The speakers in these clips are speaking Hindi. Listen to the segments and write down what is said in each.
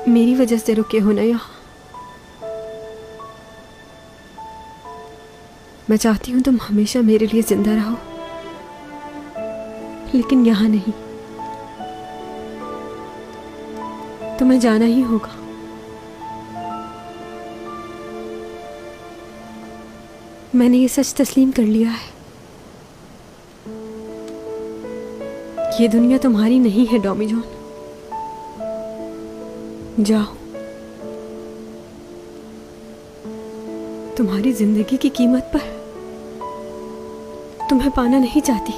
मेरी वजह से रुके हो ना यहाँ। मैं चाहती हूँ तुम हमेशा मेरे लिए जिंदा रहो, लेकिन यहाँ नहीं। तुम्हें जाना ही होगा। मैंने ये सच तस्लीम कर लिया है। ये दुनिया तुम्हारी नहीं है डॉमी जॉन। जाओ। तुम्हारी जिंदगी की कीमत पर तुम्हें पाना नहीं चाहती।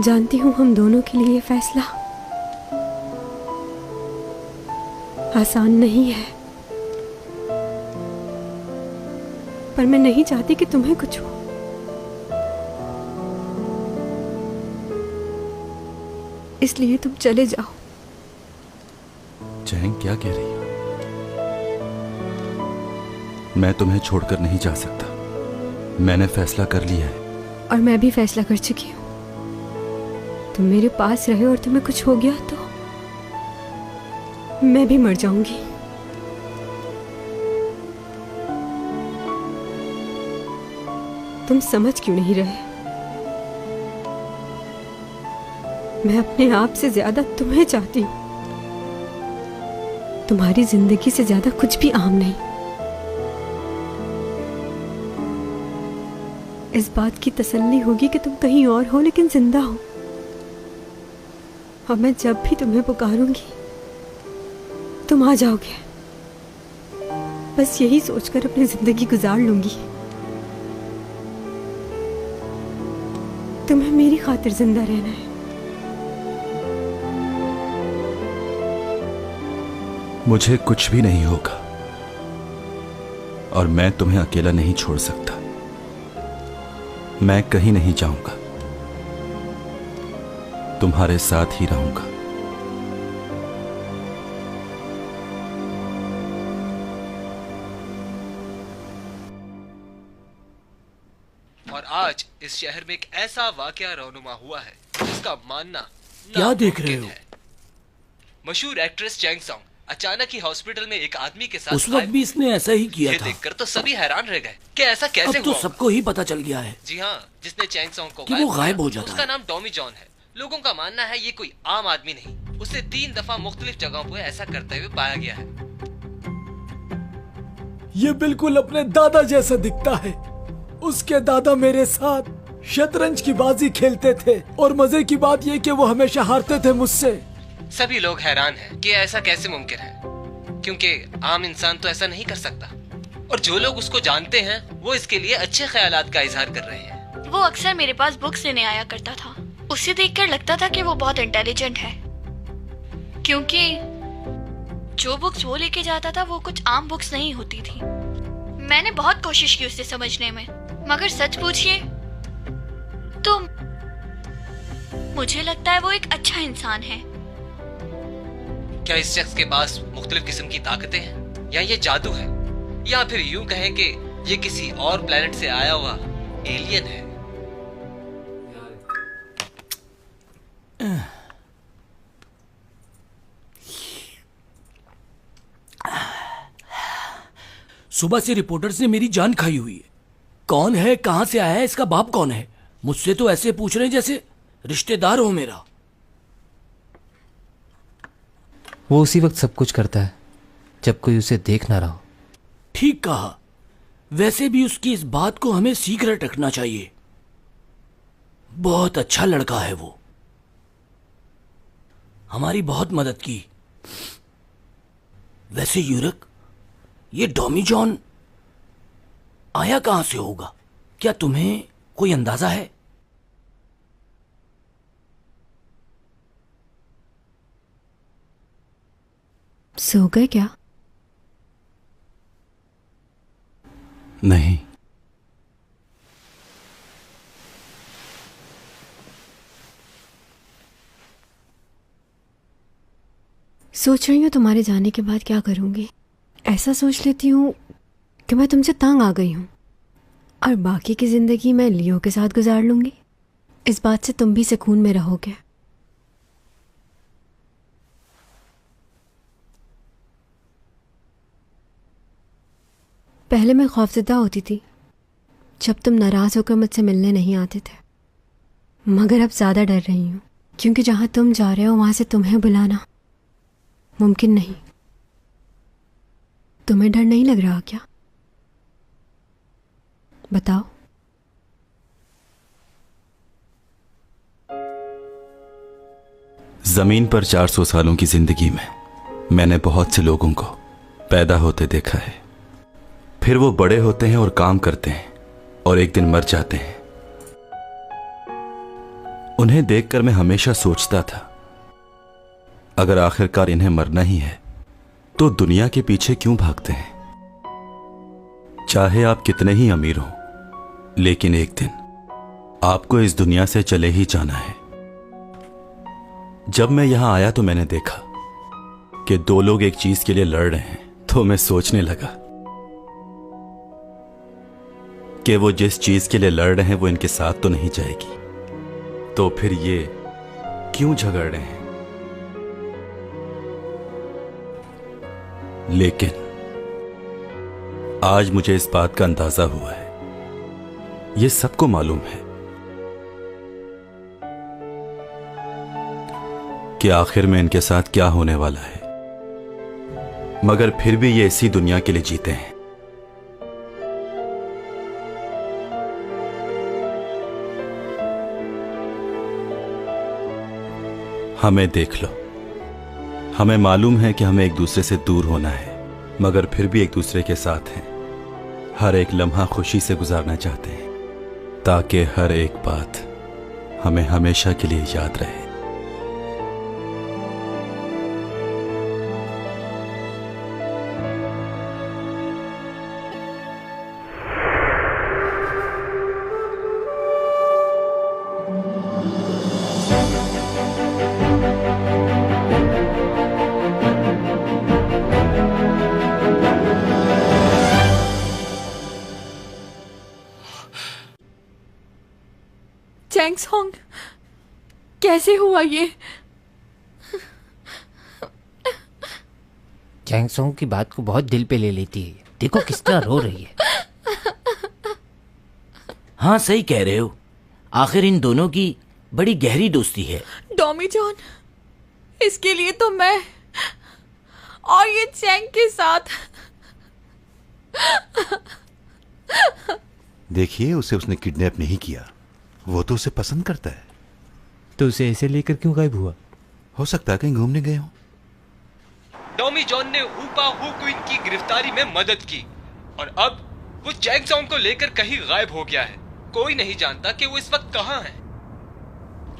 जानती हूं हम दोनों के लिए ये फैसला आसान नहीं है, पर मैं नहीं चाहती कि तुम्हें कुछ हो। इसलिए तुम चले जाओ। चैंग क्या कह रही हो? मैं तुम्हें छोड़कर नहीं जा सकता। मैंने फैसला कर लिया है। और मैं भी फैसला कर चुकी हूँ। तुम मेरे पास रहे और तुम्हें कुछ हो गया तो मैं भी मर जाऊंगी। तुम समझ क्यों नहीं रहे? मैं अपने आप से ज्यादा तुम्हें चाहती हूं। तुम्हारी जिंदगी से ज्यादा कुछ भी अहम नहीं। इस बात की तसल्ली होगी कि तुम कहीं और हो लेकिन जिंदा हो। और मैं जब भी तुम्हें पुकारूंगी तुम आ जाओगे। बस यही सोचकर अपनी जिंदगी गुजार लूंगी। तुम्हें मेरी खातिर जिंदा रहना है। मुझे कुछ भी नहीं होगा और मैं तुम्हें अकेला नहीं छोड़ सकता। मैं कहीं नहीं जाऊंगा, तुम्हारे साथ ही रहूंगा। और आज इस शहर में एक ऐसा वाकया रौनुमा हुआ है जिसका मानना क्या देख रहे हो? मशहूर एक्ट्रेस चैंग सॉन्ग अचानक ही हॉस्पिटल में एक आदमी के साथ उस वक्त भी इसने ऐसा ही किया था। देखकर तो सभी हैरान रह गए कि ऐसा कैसे अब तो हुआ। सबको ही पता चल गया है। जी हाँ, जिसने चैंग सॉन्ग को कि वो गायब हो जाता है। उसका नाम डॉमी जॉन है। लोगों का मानना है ये कोई आम आदमी नहीं, उसे 3 दफा मुख्तलिफ जगहों पर ऐसा करते हुए पाया गया है। ये बिल्कुल अपने दादा जैसा दिखता है। उसके दादा मेरे साथ शतरंज की बाजी खेलते थे और मजे की बात ये कि वो हमेशा हारते थे मुझसे। सभी लोग हैरान हैं कि ऐसा कैसे मुमकिन है, क्योंकि आम इंसान तो ऐसा नहीं कर सकता। और जो लोग उसको जानते हैं वो इसके लिए अच्छे ख्यालात का इजहार कर रहे हैं। वो अक्सर मेरे पास बुक्स लेने आया करता था। उसे देखकर लगता था कि वो बहुत इंटेलिजेंट है, क्योंकि जो बुक्स वो लेके जाता था वो कुछ आम बुक्स नहीं होती थी। मैंने बहुत कोशिश की उसे समझने में, मगर सच पूछिए तो मुझे लगता है वो एक अच्छा इंसान है। क्या इस शख्स के पास मुख्तलिफ किस्म की ताकतें हैं, या ये जादू है, या फिर यूं कहें कि ये किसी और प्लेनेट से आया हुआ एलियन है? सुबह से रिपोर्टर्स ने मेरी जान खाई हुई है। कौन है, कहां से आया है, इसका बाप कौन है? मुझसे तो ऐसे पूछ रहे हैं जैसे रिश्तेदार हो मेरा। वो उसी वक्त सब कुछ करता है जब कोई उसे देख ना रहा हो। ठीक कहा। वैसे भी उसकी इस बात को हमें सीक्रेट रखना चाहिए। बहुत अच्छा लड़का है वो, हमारी बहुत मदद की। वैसे यूरक, ये डॉमी जॉन आया कहां से होगा? क्या तुम्हें कोई अंदाजा है? सो गए क्या? नहीं। सोच रही हूँ तुम्हारे जाने के बाद क्या करूंगी। ऐसा सोच लेती हूँ कि मैं तुमसे तंग आ गई हूँ और बाकी की जिंदगी मैं लियो के साथ गुजार लूंगी। इस बात से तुम भी सुकून में रहोगे। पहले मैं खौफजदा होती थी जब तुम नाराज होकर मुझसे मिलने नहीं आते थे, मगर अब ज्यादा डर रही हूं क्योंकि जहां तुम जा रहे हो वहां से तुम्हें बुलाना मुमकिन नहीं। तुम्हें डर नहीं लग रहा क्या? बताओ। जमीन पर 400 सालों की जिंदगी में मैंने बहुत से लोगों को पैदा होते देखा है, फिर वो बड़े होते हैं और काम करते हैं और एक दिन मर जाते हैं। उन्हें देखकर मैं हमेशा सोचता था, अगर आखिरकार इन्हें मरना ही है तो दुनिया के पीछे क्यों भागते हैं? चाहे आप कितने ही अमीर हो, लेकिन एक दिन आपको इस दुनिया से चले ही जाना है। जब मैं यहां आया तो मैंने देखा कि दो लोग एक चीज के लिए लड़ रहे हैं, तो मैं सोचने लगा कि वो जिस चीज के लिए लड़ रहे हैं वो इनके साथ तो नहीं जाएगी, तो फिर ये क्यों झगड़ रहे हैं? लेकिन आज मुझे इस बात का अंदाजा हुआ है, ये सबको मालूम है कि आखिर में इनके साथ क्या होने वाला है, मगर फिर भी ये इसी दुनिया के लिए जीते हैं। हमें देख लो, हमें मालूम है कि हमें एक दूसरे से दूर होना है, मगर फिर भी एक दूसरे के साथ हैं। हर एक लम्हा खुशी से गुजारना चाहते हैं ताकि हर एक बात हमें हमेशा के लिए याद रहे। चैंग सॉन्ग, कैसे हुआ ये? चैंग सॉन्ग की बात को बहुत दिल पे ले लेती है, देखो किस तरह रो रही है। हाँ सही कह रहे हो, आखिर इन दोनों की बड़ी गहरी दोस्ती है। डॉमी जॉन, इसके लिए तो मैं और ये चैंग के साथ। देखिए, उसे उसने किडनैप नहीं किया, वो तो उसे पसंद करता है। तो उसे ऐसे लेकर क्यों गायब हुआ? हो सकता है कहीं घूमने गए हो। टॉमी जॉन ने ऊपा हु क्वीन की गिरफ्तारी में मदद की और अब वो चैंग सॉन्ग को लेकर कहीं गायब हो गया है। कोई नहीं जानता कि वो इस वक्त कहाँ है।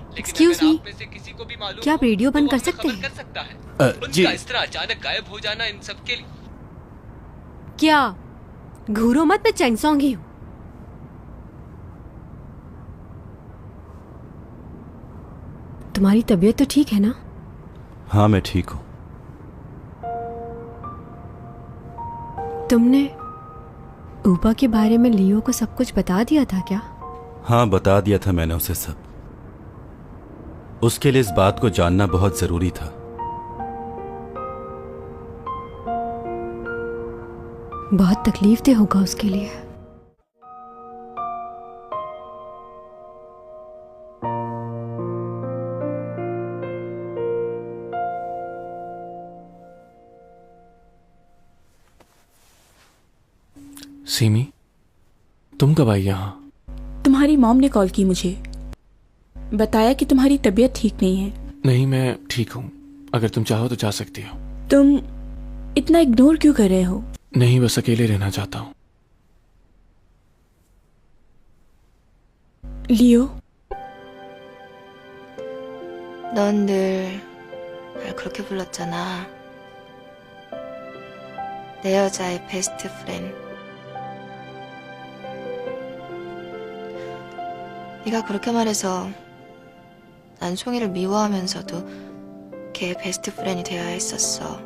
लेकिन Excuse अगर me, आप में से किसी को भी मालूम क्या आप हो, रेडियो तो बंद वो कर हमें सकते खबर हैं? कर सकता है। उनका इस तरह अचानक गायब हो जाना इन सब के लिए। क्या घूरो मत, मैं चैंग सॉन्ग ही हूं। तुम्हारी तबीयत तो ठीक है ना? हाँ मैं ठीक हूं। तुमने ऊपा के बारे में लियो को सब कुछ बता दिया था क्या? हाँ बता दिया था मैंने उसे सब। उसके लिए इस बात को जानना बहुत जरूरी था। बहुत तकलीफ दे होगा उसके लिए। सीमी, तुम कब आई यहाँ? तुम्हारी मॉम ने कॉल की मुझे, बताया कि तुम्हारी तबीयत ठीक नहीं है। नहीं, मैं ठीक हूँ। अगर तुम चाहो तो जा सकती हो। तुम इतना इग्नोर क्यों कर रहे हो? नहीं, बस अकेले रहना चाहता हूँ। लियो, 넌 늘 날 그렇게 불렀잖아. 내 여자의 베스트 프렌드. 네가 그렇게 말해서 난 송이를 미워하면서도 걔의 베스트 프렌이 되어야 했었어.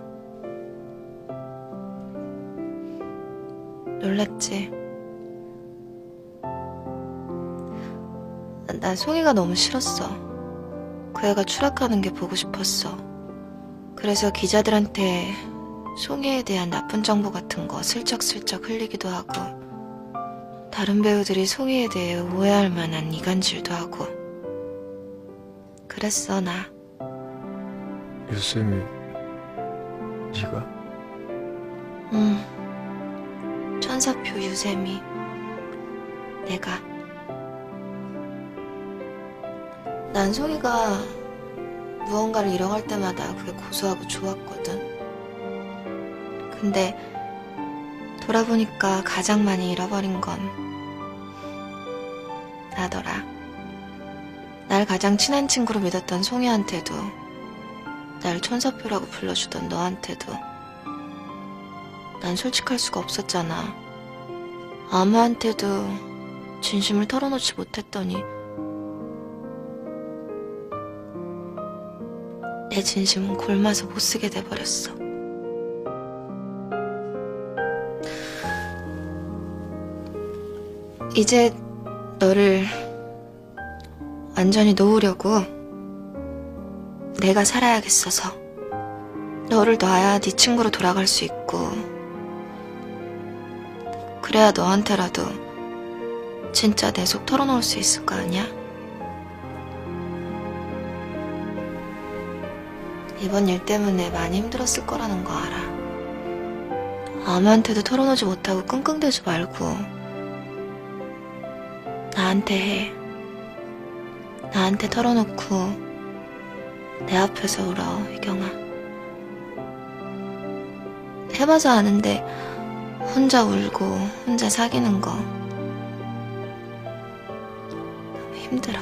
놀랐지? 난 송이가 너무 싫었어. 그 애가 추락하는 게 보고 싶었어. 그래서 기자들한테 송이에 대한 나쁜 정보 같은 거 슬쩍슬쩍 흘리기도 하고, 다른 배우들이 송이에 대해 오해할 만한 이간질도 하고 그랬어. 나 유쌤이 네가? 천사표 유세미. 내가. 난 송이가 무언가를 잃어갈 때마다 그게 고소하고 좋았거든. 근데 돌아보니까 가장 많이 잃어버린 건 나더라. 날 가장 친한 친구로 믿었던 송이한테도, 날 천사표라고 불러주던 너한테도 난 솔직할 수가 없었잖아. 아무한테도 진심을 털어놓지 못했더니 내 진심은 골마서 못쓰게 돼버렸어. 이제 너를 완전히 놓으려고 내가 살아야겠어서. 너를 놔야 네 친구로 돌아갈 수 있고, 그래야 너한테라도 진짜 내 속 털어놓을 수 있을 거 아니야? 이번 일 때문에 많이 힘들었을 거라는 거 알아. 아무한테도 털어놓지 못하고 끙끙대지 말고 나한테 해. 나한테 털어놓고 내 앞에서 울어, 희경아. 해봐서 아는데 혼자 울고 혼자 사귀는 거 너무 힘들어.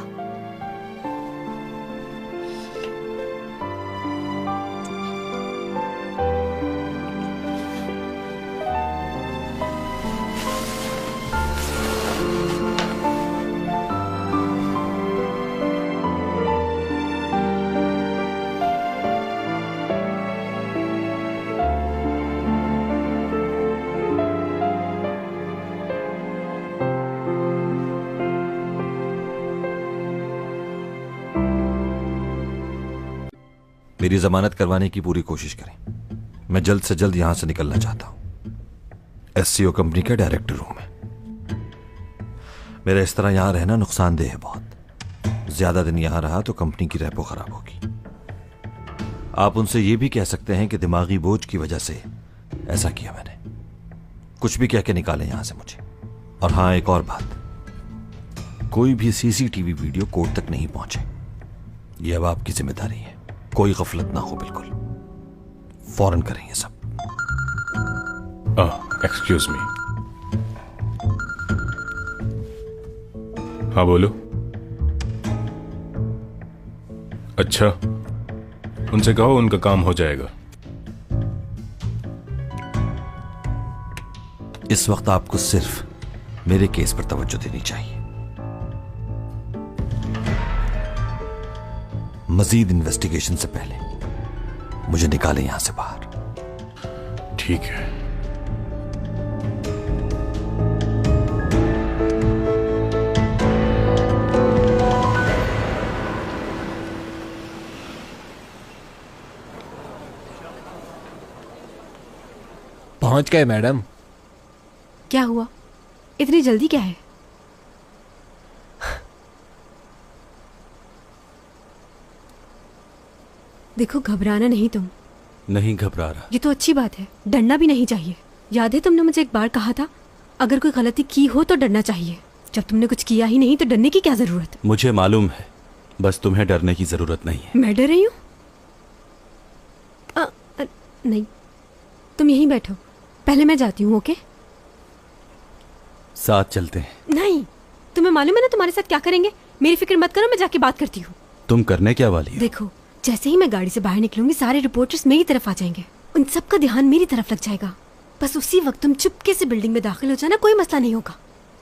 मेरी जमानत करवाने की पूरी कोशिश करें। मैं जल्द से जल्द यहां से निकलना चाहता हूं। एससीओ कंपनी का डायरेक्टर हूं मैं। मेरा इस तरह यहां रहना नुकसानदेह है बहुत। ज्यादा दिन यहां रहा तो कंपनी की रेपो खराब होगी। आप उनसे यह भी कह सकते हैं कि दिमागी बोझ की वजह से ऐसा किया मैंने। कुछ भी कह के निकालें यहां से मुझे। और हां, एक और बात, कोई भी सीसीटीवी वीडियो कोर्ट तक नहीं पहुंचे। यह अब आपकी जिम्मेदारी है। कोई गफलत ना हो, बिल्कुल फौरन करें ये सब। Excuse me. हाँ बोलो। अच्छा, उनसे कहो उनका काम हो जाएगा। इस वक्त आपको सिर्फ मेरे केस पर तवज्जो देनी चाहिए। मजीद इन्वेस्टिगेशन से पहले मुझे निकालें यहां से बाहर। ठीक है। पहुंच गए मैडम। क्या हुआ? इतनी जल्दी क्या है? देखो, घबराना नहीं तुम। नहीं घबरा रहा। ये तो अच्छी बात है। डरना भी नहीं चाहिए। याद है तुमने मुझे एक बार कहा था, अगर कोई गलती की हो तो डरना चाहिए। जब तुमने कुछ किया ही नहीं तो डरने की क्या जरूरत? मुझे मालूम है, बस तुम्हें डरने की जरूरत नहीं है। मैं डर रही हूँ? नहीं, तुम यहीं बैठो, पहले मैं जाती हूँ। ओके? साथ चलते हैं। नहीं, तुम्हें मालूम है ना तुम्हारे साथ क्या करेंगे। मेरी फिक्र मत करो, मैं जाके बात करती हूँ। तुम करने क्या वाली हो? देखो, जैसे ही मैं गाड़ी से बाहर निकलूंगी सारे रिपोर्टर्स मेरी तरफ आ जाएंगे। उन सबका ध्यान मेरी तरफ लग जाएगा। बस उसी वक्त तुम चुपके से बिल्डिंग में दाखिल हो जाना, कोई मसला नहीं होगा।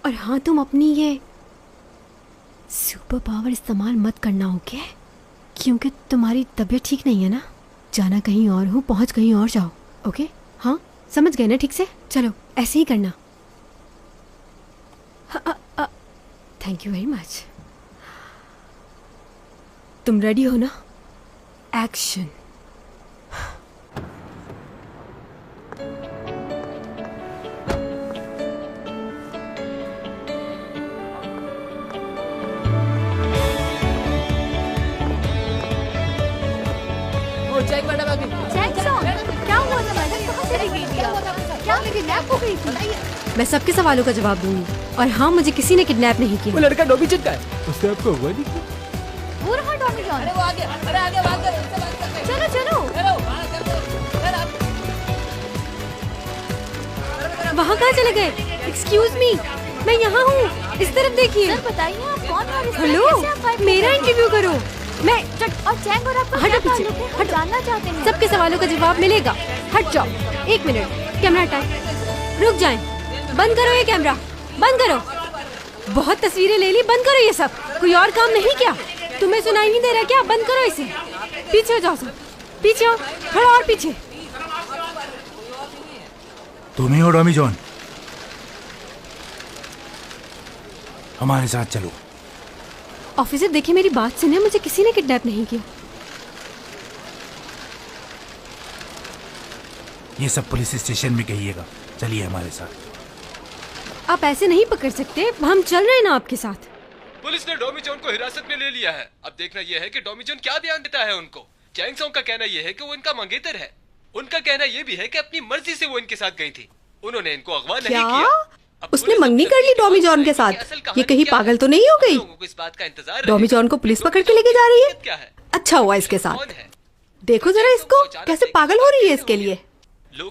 और हाँ, तुम अपनी ये सुपर पावर इस्तेमाल मत करना, ओके? क्योंकि तुम्हारी तबीयत ठीक नहीं है ना। जाना कहीं और हो, पहुंच कहीं और जाओ। ओके? हाँ, समझ गए ना ठीक से? चलो ऐसे ही करना। Thank you very much. तुम रेडी हो ना? एक्शन। क्या हुआ था मैडम? कहाँ चली गई थी आप? क्या किडनैप हो गई थी? मैं सबके सवालों का जवाब दूंगी। और हाँ, मुझे किसी ने किडनैप नहीं किया। वो लड़का डॉमी जॉन का है, उसने आपको हुआ नहीं किया? वो रहा डॉमी जॉन। अरे वो आगे बात कर। चलो चलो। वहाँ कहाँ चले गए? एक्सक्यूज मी, मैं यहाँ हूँ, इस तरफ देखिए। सर बताइए आप कौन और इस तरह हेलो, कैसे आप गायब हो मेरा गए? इंटरव्यू करो। मैं और चैंग और आपका हटो क्या पीछे, ताल्लुक है? हम हटो। जानना चाहते हैं। सबके सवालों का जवाब मिलेगा। हट जाओ। 1 मिनट, कैमरा टाइम। रुक जाएं। बंद करो ये कैमरा, बंद करो। बहुत तस्वीरें ले ली, बंद करो ये सब। कोई और काम नहीं क्या? तुम्हें सुनाई नहीं दे रहा क्या? बंद करो इसे। पीछे हो जाओ सब, पीछे हो, थोड़ा और पीछे। तुम ही हो डॉमी जॉन? हमारे साथ चलो। ऑफिसर देखिए, मेरी बात सुनिए, मुझे किसी ने किडनैप नहीं किया। ये सब पुलिस स्टेशन में कहिएगा। चलिए हमारे साथ। आप ऐसे नहीं पकड़ सकते, हम चल रहे हैं ना आपके साथ। पुलिस ने डॉमी जॉन को हिरासत में ले लिया है। अब देखना यह है कि डॉमी जॉन क्या ध्यान देता है उनको। चैंग सॉन्ग का कहना यह है कि वो इनका मंगेतर है। उनका कहना यह भी है कि अपनी मर्जी से वो इनके साथ गई थी, उन्होंने इनको अगवा नहीं किया। उसने मंगनी कर ली डॉमी जॉन के साथ? ये कहीं पागल तो नहीं हो गई? डॉमी जॉन को पुलिस पकड़ के लेके जा रही है? अच्छा हुआ इसके साथ। देखो जरा इसको, कैसे पागल हो रही है इसके लिए।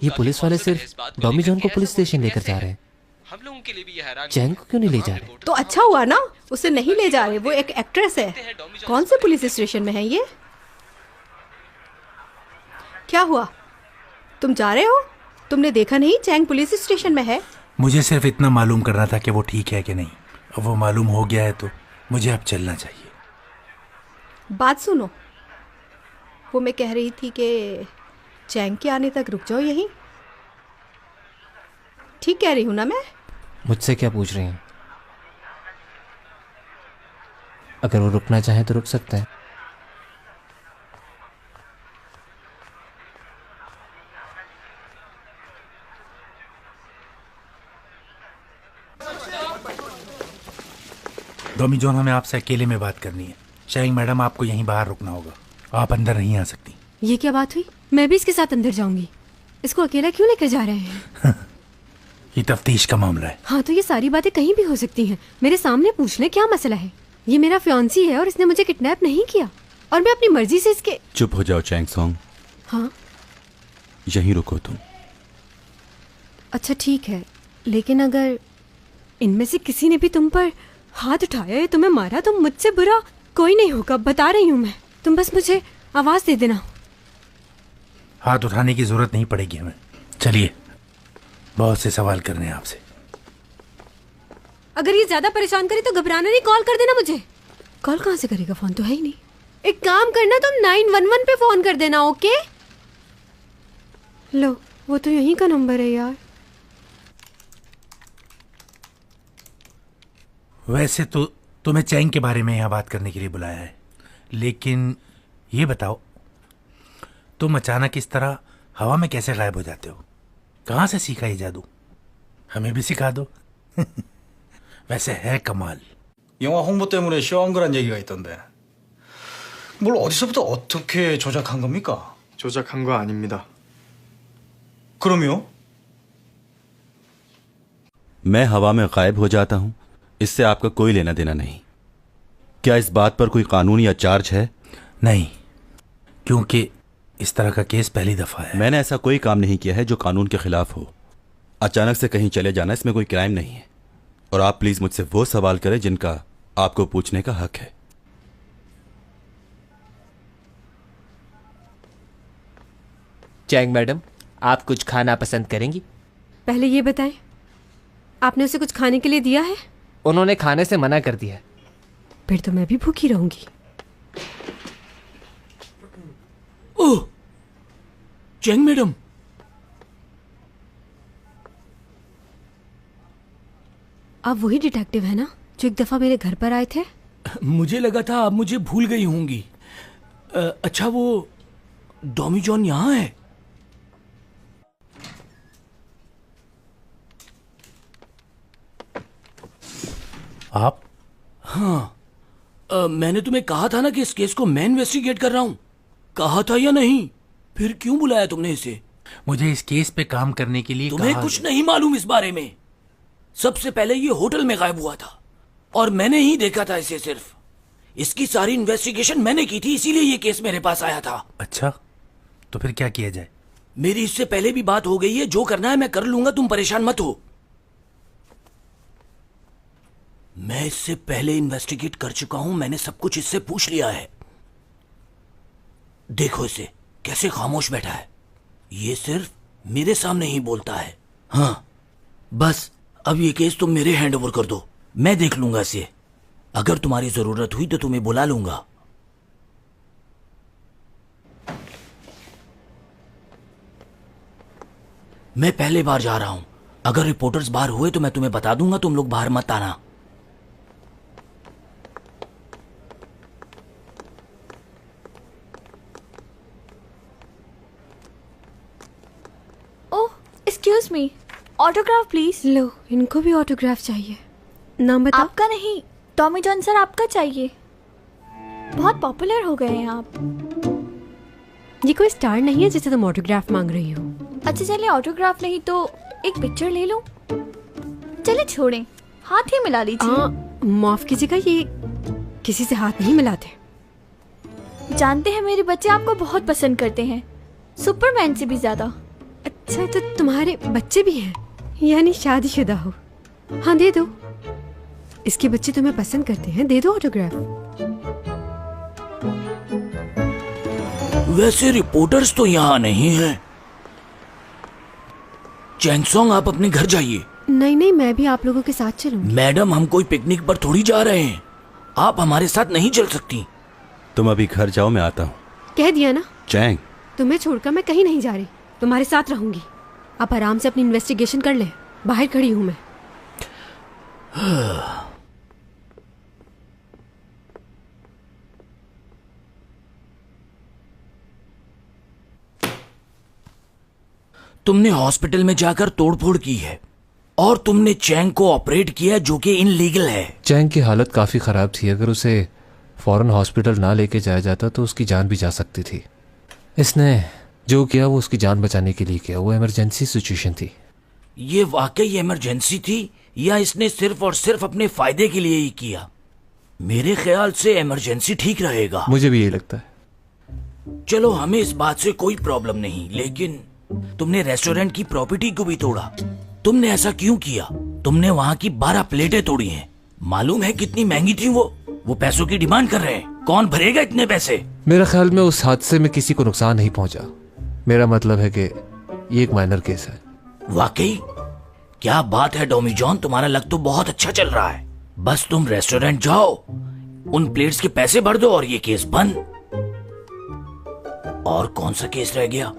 ये पुलिस वाले सिर्फ डॉमी जॉन को पुलिस स्टेशन लेकर जा रहे हैं। हम लोगों के लिए भी ये हैरान चैंग को क्यों नहीं ले जा रहे? तो अच्छा हुआ ना, उसे नहीं ले जा रहे। वो एक एक्ट्रेस है। कौन से पुलिस स्टेशन में है ये? क्या हुआ, तुम जा रहे हो? तुमने देखा नहीं चैंग पुलिस स्टेशन में है? मुझे सिर्फ इतना मालूम करना था कि वो ठीक है कि नहीं। अब वो मालूम हो गया है तो मुझे अब चलना चाहिए। बात सुनो, वो मैं कह रही थी कि चैंग के आने तक रुक जाओ यहीं। ठीक कह रही हूँ ना मैं? मुझसे क्या पूछ रही हैं? अगर वो रुकना चाहे तो रुक सकते हैं। डॉमी जॉन, हमें आपसे अकेले में बात करनी है। चैंग मैडम, आपको यहीं बाहर रुकना होगा, आप अंदर नहीं आ सकती। ये क्या बात हुई? मैं भी इसके साथ अंदर जाऊंगी। इसको अकेला क्यों लेकर जा रहे हैं? ये तफ्तीश का मामला है। हाँ, तो ये सारी बातें कहीं भी हो सकती हैं। मेरे सामने पूछ ले, क्या मसला है? ये मेरा फियांसी है और इसने मुझे किडनैप नहीं किया, और मैं अपनी मर्जी से इसके। चुप हो जाओ चैंग सॉन्ग। हाँ, यहीं रुको तुम। अच्छा ठीक है, लेकिन अगर इनमें से किसी ने भी तुम पर हाथ उठाया या तुम्हें मारा तो मुझसे बुरा कोई नहीं होगा, बता रही हूँ मैं। तुम बस मुझे आवाज दे देना। हाथ उठाने की जरूरत नहीं पड़ेगी हमें। चलिए, बहुत से सवाल करने हैं आपसे। अगर ये ज्यादा परेशान करे तो घबराना नहीं, कॉल कर देना मुझे। कॉल कहाँ से करेगा? फोन तो है ही नहीं। एक काम करना, तुम 911 पे फोन कर देना। ओके? लो, वो तो यहीं का नंबर है यार। वैसे तो तुम्हें चैंग के बारे में यहाँ बात करने के लिए बुलाया है, लेकिन ये बताओ, तुम अचानक इस तरह हवा में कैसे गायब हो जाते हो? कहाँ से सीखा ये जादू? हमें भी सिखा दो। वैसे है कमाल। 영화 홍보 때문에 쇼한 거란 얘기가 있던데. 뭘 어디서부터 어떻게 조작한 겁니까? 조작한 거 아닙니다. 그럼요? मैं हवा में गायब हो जाता हूं, इससे आपका कोई लेना देना नहीं। क्या इस बात पर कोई कानून या चार्ज है? नहीं, क्योंकि इस तरह का केस पहली दफा है। मैंने ऐसा कोई काम नहीं किया है जो कानून के खिलाफ हो। अचानक से कहीं चले जाना, इसमें कोई क्राइम नहीं है। और आप प्लीज मुझसे वो सवाल करें जिनका आपको पूछने का हक है। चैंग मैडम, आप कुछ खाना पसंद करेंगी? पहले ये बताएं, आपने उसे कुछ खाने के लिए दिया है? उन्होंने खाने से मना कर दिया। फिर तो मैं भी भूखी रहूंगी। ओह, चैंग मैडम, आप वही डिटेक्टिव है ना जो एक दफा मेरे घर पर आए थे? मुझे लगा था आप मुझे भूल गई होंगी। अच्छा, वो डॉमी जॉन यहाँ है? आप? हाँ, मैंने तुम्हें कहा था ना कि इस केस को मैं इन्वेस्टिगेट कर रहा हूँ। कहा था या नहीं? फिर क्यों बुलाया तुमने इसे? मुझे इस केस पे काम करने के लिए तुम्हें कुछ नहीं मालूम इस बारे में। सबसे पहले ये होटल में गायब हुआ था और मैंने ही देखा था इसे। सिर्फ इसकी सारी इन्वेस्टिगेशन मैंने की थी, इसीलिए ये केस मेरे पास आया था। अच्छा, तो फिर क्या किया जाए? मेरी इससे पहले भी बात हो गई है, जो करना है मैं कर लूंगा, तुम परेशान मत हो। मैं इससे पहले इन्वेस्टिगेट कर चुका हूं, मैंने सब कुछ इससे पूछ लिया है। देखो इसे कैसे खामोश बैठा है, ये सिर्फ मेरे सामने ही बोलता है। हाँ, बस अब ये केस तुम मेरे हैंड ओवर कर दो, मैं देख लूंगा इसे। अगर तुम्हारी जरूरत हुई तो तुम्हें बुला लूंगा। मैं पहले बार जा रहा हूं, अगर रिपोर्टर्स बाहर हुए तो मैं तुम्हें बता दूंगा, तुम लोग बाहर मत आना। ओह, एक्सक्यूज मी, ऑटोग्राफ प्लीज। लो, इनको भी ऑटोग्राफ चाहिए। नाम बता। आपका नहीं, टॉमी जॉन सर आपका चाहिए। बहुत पॉपुलर हो गए हैं आप। ये कोई स्टार नहीं है जिसे तुम ऑटोग्राफ मांग रही हो। अच्छा चलिए, ऑटोग्राफ नहीं तो एक पिक्चर ले लो। चलिए छोड़ें, हाथ ही मिला लीजिए। माफ कीजिएगा, ये किसी से हाथ नहीं मिलाते। जानते हैं मेरे बच्चे आपको बहुत पसंद करते हैं, सुपरमैन से भी ज्यादा। अच्छा, तो तुम्हारे बच्चे भी हैं, यानी शादीशुदा हो। हाँ, दे दो। इसके बच्चे तुम्हें पसंद करते हैं, दे दो ऑटोग्राफ। वैसे रिपोर्टर्स तो यहाँ नहीं हैं। चैंगसोंग, आप अपने घर जाइए। नहीं नहीं, मैं भी आप लोगों के साथ चलूंगी। मैडम, हम कोई पिकनिक पर थोड़ी जा रहे हैं, आप हमारे साथ नहीं चल सकती। तुम अभी घर जाओ, मैं आता हूँ। कह दिया ना, चैंग। तुम्हें छोड़कर मैं कहीं नहीं जा रही, तुम्हारे साथ रहूंगी। आप आराम से अपनी इन्वेस्टिगेशन कर ले, बाहर खड़ी हूँ मैं। तुमने हॉस्पिटल में जाकर तोड़फोड़ की है और तुमने चैंग को ऑपरेट किया, जो कि इनलीगल है। चैंग की हालत काफी खराब थी, अगर उसे फौरन हॉस्पिटल ना लेके जाया जाता तो उसकी जान भी जा सकती थी। इसने जो किया वो उसकी जान बचाने के लिए किया, वो इमरजेंसी सिचुएशन थी। ये वाकई इमरजेंसी थी या इसने सिर्फ और सिर्फ अपने फायदे के लिए ही किया? मेरे ख्याल से इमरजेंसी ठीक रहेगा। मुझे भी यही लगता है। चलो, हमें इस बात से कोई प्रॉब्लम नहीं, लेकिन तुमने रेस्टोरेंट की प्रॉपर्टी को भी तोड़ा। तुमने ऐसा क्यों किया? तुमने वहाँ की 12 प्लेटें तोड़ी हैं। मालूम है कितनी महंगी थी वो पैसों की डिमांड कर रहे हैं। कौन भरेगा इतने पैसे? मेरा ख्याल में उस हादसे में किसी को नुकसान नहीं पहुंचा। मेरा मतलब है कि ये एक माइनर केस है। वाकई? क्या बात है डॉमी जॉन, तुम्हारा लक तो बहुत अच्छा चल रहा है। बस तुम रेस्टोरेंट जाओ, उन प्लेट्स के पैसे भर दो और ये केस बंद। और कौन सा केस रह गया?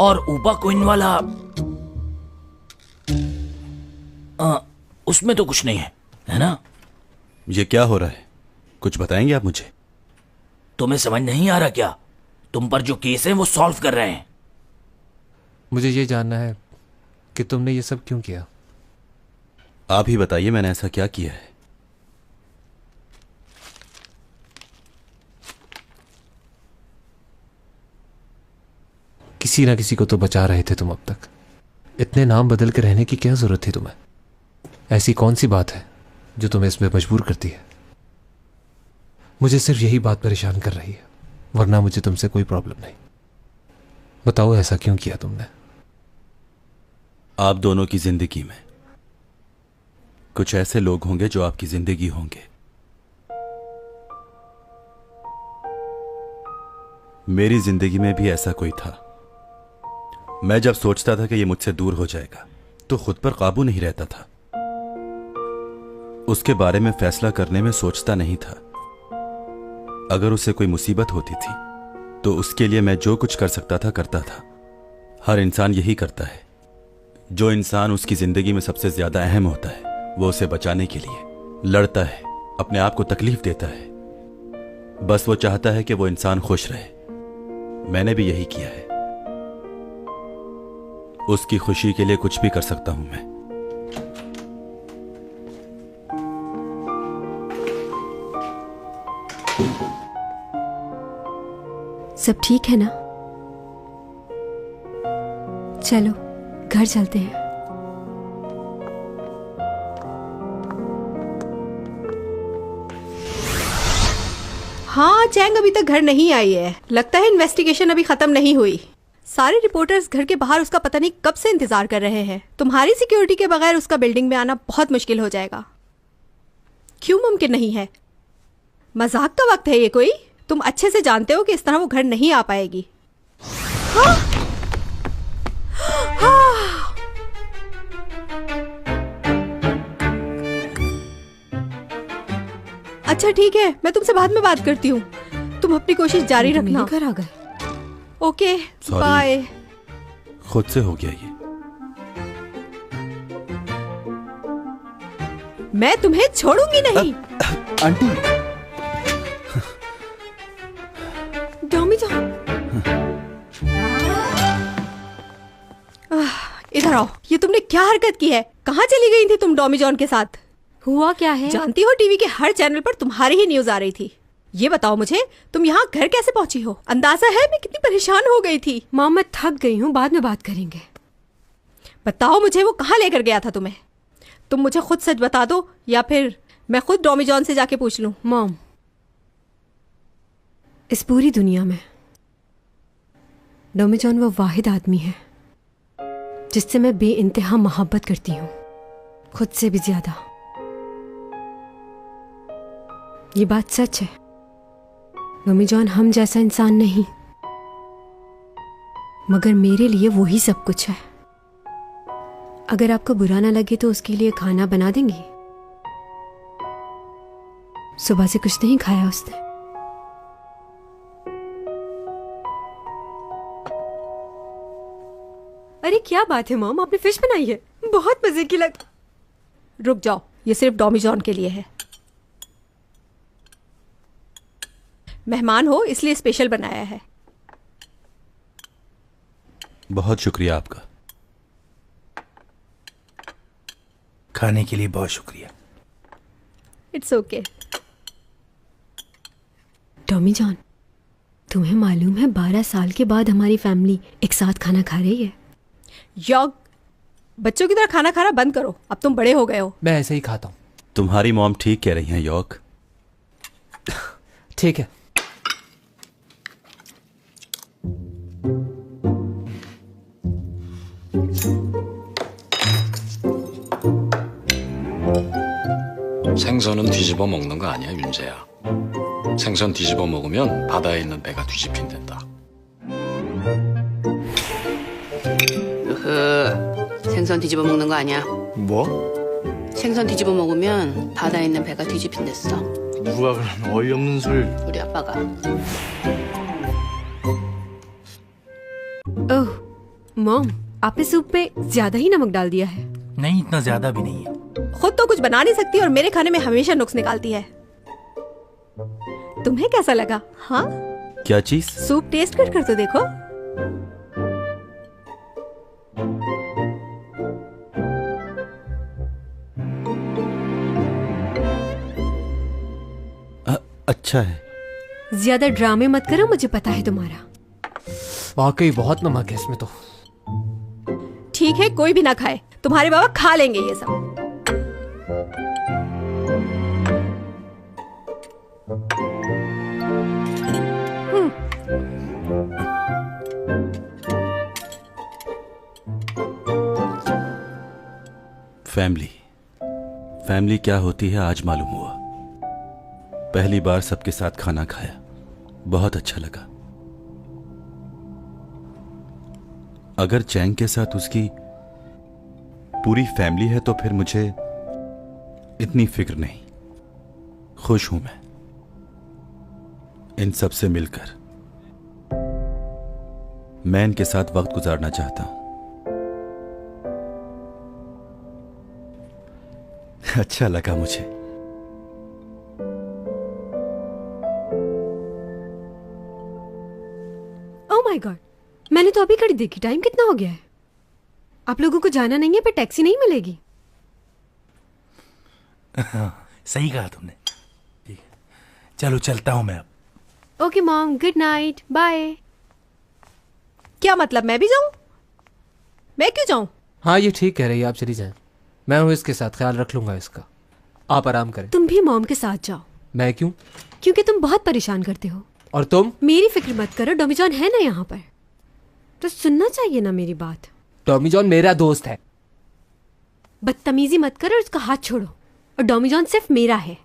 और ऊपा क्वीन वाला, उसमें तो कुछ नहीं है ना? ये क्या हो रहा है, कुछ बताएंगे आप मुझे? तुम्हें समझ नहीं आ रहा क्या? तुम पर जो केस है वो सॉल्व कर रहे हैं। मुझे ये जानना है कि तुमने ये सब क्यों किया। आप ही बताइए, मैंने ऐसा क्या किया है? किसी ना किसी को तो बचा रहे थे तुम अब तक। इतने नाम बदल के रहने की क्या जरूरत थी तुम्हें? ऐसी कौन सी बात है जो तुम्हें इसमें मजबूर करती है? मुझे सिर्फ यही बात परेशान कर रही है, वरना मुझे तुमसे कोई प्रॉब्लम नहीं। बताओ, ऐसा क्यों किया तुमने? आप दोनों की जिंदगी में कुछ ऐसे लोग होंगे जो आपकी जिंदगी होंगे। मेरी जिंदगी में भी ऐसा कोई था। मैं जब सोचता था कि ये मुझसे दूर हो जाएगा तो खुद पर काबू नहीं रहता था। उसके बारे में फैसला करने में सोचता नहीं था। अगर उसे कोई मुसीबत होती थी तो उसके लिए मैं जो कुछ कर सकता था करता था। हर इंसान यही करता है। जो इंसान उसकी जिंदगी में सबसे ज्यादा अहम होता है वो उसे बचाने के लिए लड़ता है, अपने आप को तकलीफ देता है। बस वो चाहता है कि वो इंसान खुश रहे। मैंने भी यही किया है। उसकी खुशी के लिए कुछ भी कर सकता हूं मैं। सब ठीक है ना? चलो घर चलते हैं। हाँ, चैंग अभी तक घर नहीं आई है। लगता है इन्वेस्टिगेशन अभी खत्म नहीं हुई। सारे रिपोर्टर्स घर के बाहर उसका पता नहीं कब से इंतजार कर रहे हैं। तुम्हारी सिक्योरिटी के बगैर उसका बिल्डिंग में आना बहुत मुश्किल हो जाएगा। क्यों मुमकिन नहीं है? मजाक का वक्त है ये कोई? तुम अच्छे से जानते हो कि इस तरह वो घर नहीं आ पाएगी। हाँ? हाँ। अच्छा ठीक है, मैं तुमसे बाद में बात करती हूँ। तुम अपनी कोशिश जारी रखना। घर आ गए। Okay, bye. खुद से हो गया ये। मैं तुम्हें छोड़ूंगी नहीं। आंटी। डॉमी जॉन, इधर आओ। ये तुमने क्या हरकत की है? कहाँ चली गई थी तुम डॉमी जॉन के साथ? हुआ क्या है? जानती हो टीवी के हर चैनल पर तुम्हारी ही न्यूज आ रही थी। ये बताओ मुझे, तुम यहाँ घर कैसे पहुंची हो? अंदाजा है मैं कितनी परेशान हो गई थी। माँ मैं थक गई हूँ, बाद में बात करेंगे। बताओ मुझे, वो कहाँ लेकर गया था तुम्हें? तुम मुझे खुद सच बता दो या फिर मैं खुद डॉमी जॉन से जाके पूछ लूं। मॉम, इस पूरी दुनिया में डॉमी जॉन वो वाहिद आदमी है जिससे मैं बेइंतहा मोहब्बत करती हूँ, खुद से भी ज्यादा। ये बात सच है। डॉमी जॉन हम जैसा इंसान नहीं, मगर मेरे लिए वो ही सब कुछ है। अगर आपको बुरा ना लगे तो उसके लिए खाना बना देंगी? सुबह से कुछ नहीं खाया उसने। अरे क्या बात है मॉम, आपने फिश बनाई है, बहुत मजे की लग। रुक जाओ, ये सिर्फ डॉमी जॉन के लिए है। मेहमान हो इसलिए स्पेशल बनाया है। बहुत शुक्रिया आपका। खाने के लिए बहुत शुक्रिया। It's okay. टॉमी जॉन, तुम्हें मालूम है 12 साल के बाद हमारी फैमिली एक साथ खाना खा रही है। यॉग, बच्चों की तरह खाना खाना बंद करो, अब तुम बड़े हो गए हो। मैं ऐसे ही खाता हूँ। तुम्हारी मॉम ठीक कह रही हैं यॉक। ठीक है। 생선은 뒤집어 먹는 거 아니야, 윤재야. 생선 뒤집어 먹으면 바다에 있는 배가 뒤집힌댄다. 생선 뒤집어 먹는 거 아니야. 뭐? 생선 뒤집어 먹으면 바다에 있는 배가 뒤집힌댔어. 누가 그런 어이없는 소리를. 우리 아빠가. ओह मॉम, आपने सूप में ज्यादा ही नमक डाल दिया है। नहीं, इतना ज्यादा भी नहीं है। खुद तो कुछ बना नहीं सकती और मेरे खाने में हमेशा नुक्स निकालती है। तुम्हें कैसा लगा? हाँ, क्या चीज? सूप टेस्ट कर तो देखो। अच्छा है। ज्यादा ड्रामे मत करो, मुझे पता है तुम्हारा। वाकई बहुत नमक है इसमें तो। ठीक है, कोई भी ना खाए, तुम्हारे बाबा खा लेंगे ये सब। फैमिली क्या होती है आज मालूम हुआ। पहली बार सबके साथ खाना खाया, बहुत अच्छा लगा। अगर चैंग के साथ उसकी पूरी फैमिली है तो फिर मुझे इतनी फिक्र नहीं। खुश हूं मैं इन सब से मिलकर। मैं इनके साथ वक्त गुजारना चाहता हूं। अच्छा लगा मुझे। माय गॉड, मैंने तो अभी घड़ी देखी, टाइम कितना हो गया है? आप लोगों को जाना नहीं है, पर टैक्सी नहीं मिलेगी। सही कहा तुमने। ठीक है, चलो चलता हूं मैं अब। Okay mom, good night, bye. क्या मतलब मैं भी जाऊं? मैं क्यों जाऊं? हाँ ये ठीक कह रही है, आप चली जाएं। मैं हूँ इसके साथ, ख्याल रख लूंगा इसका। आप आराम करें। तुम भी मॉम के साथ जाओ। मैं क्यों? क्योंकि तुम बहुत परेशान करते हो। और तुम? मेरी फिक्र मत करो, डॉमी जॉन है ना यहाँ पर, तो सुनना चाहिए ना मेरी बात। टॉमी जॉन मेरा दोस्त है। बदतमीजी मत करो और उसका हाथ छोड़ो। और डॉमी जॉन सिर्फ मेरा है।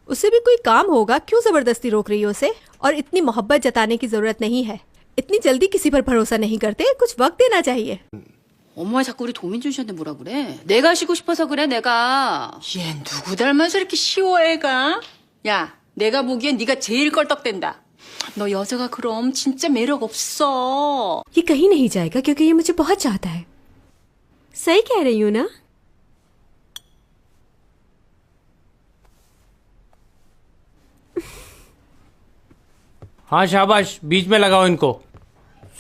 उसे भी कोई काम होगा, क्यों जबरदस्ती रोक रही हो उसे? और इतनी मोहब्बत जताने की जरूरत नहीं है। इतनी जल्दी किसी पर भरोसा नहीं करते, कुछ वक्त देना चाहिए। 엄마 자꾸 우리 도민준 씨한테 뭐라 그래? 내가 쉬고 싶어서 그래, 내가. 얘 누구 닮아서 이렇게 쉬워, 애가? 야, 내가 보기엔 네가 제일 껄떡댄다. 너 여자가 그럼 진짜 매력 없어. ये कहीं नहीं जाएगा क्योंकि ये मुझे बहुत चाहता है। सही कह रही हूँ ना? हाँ शाबाश, बीच में लगाओ इनको।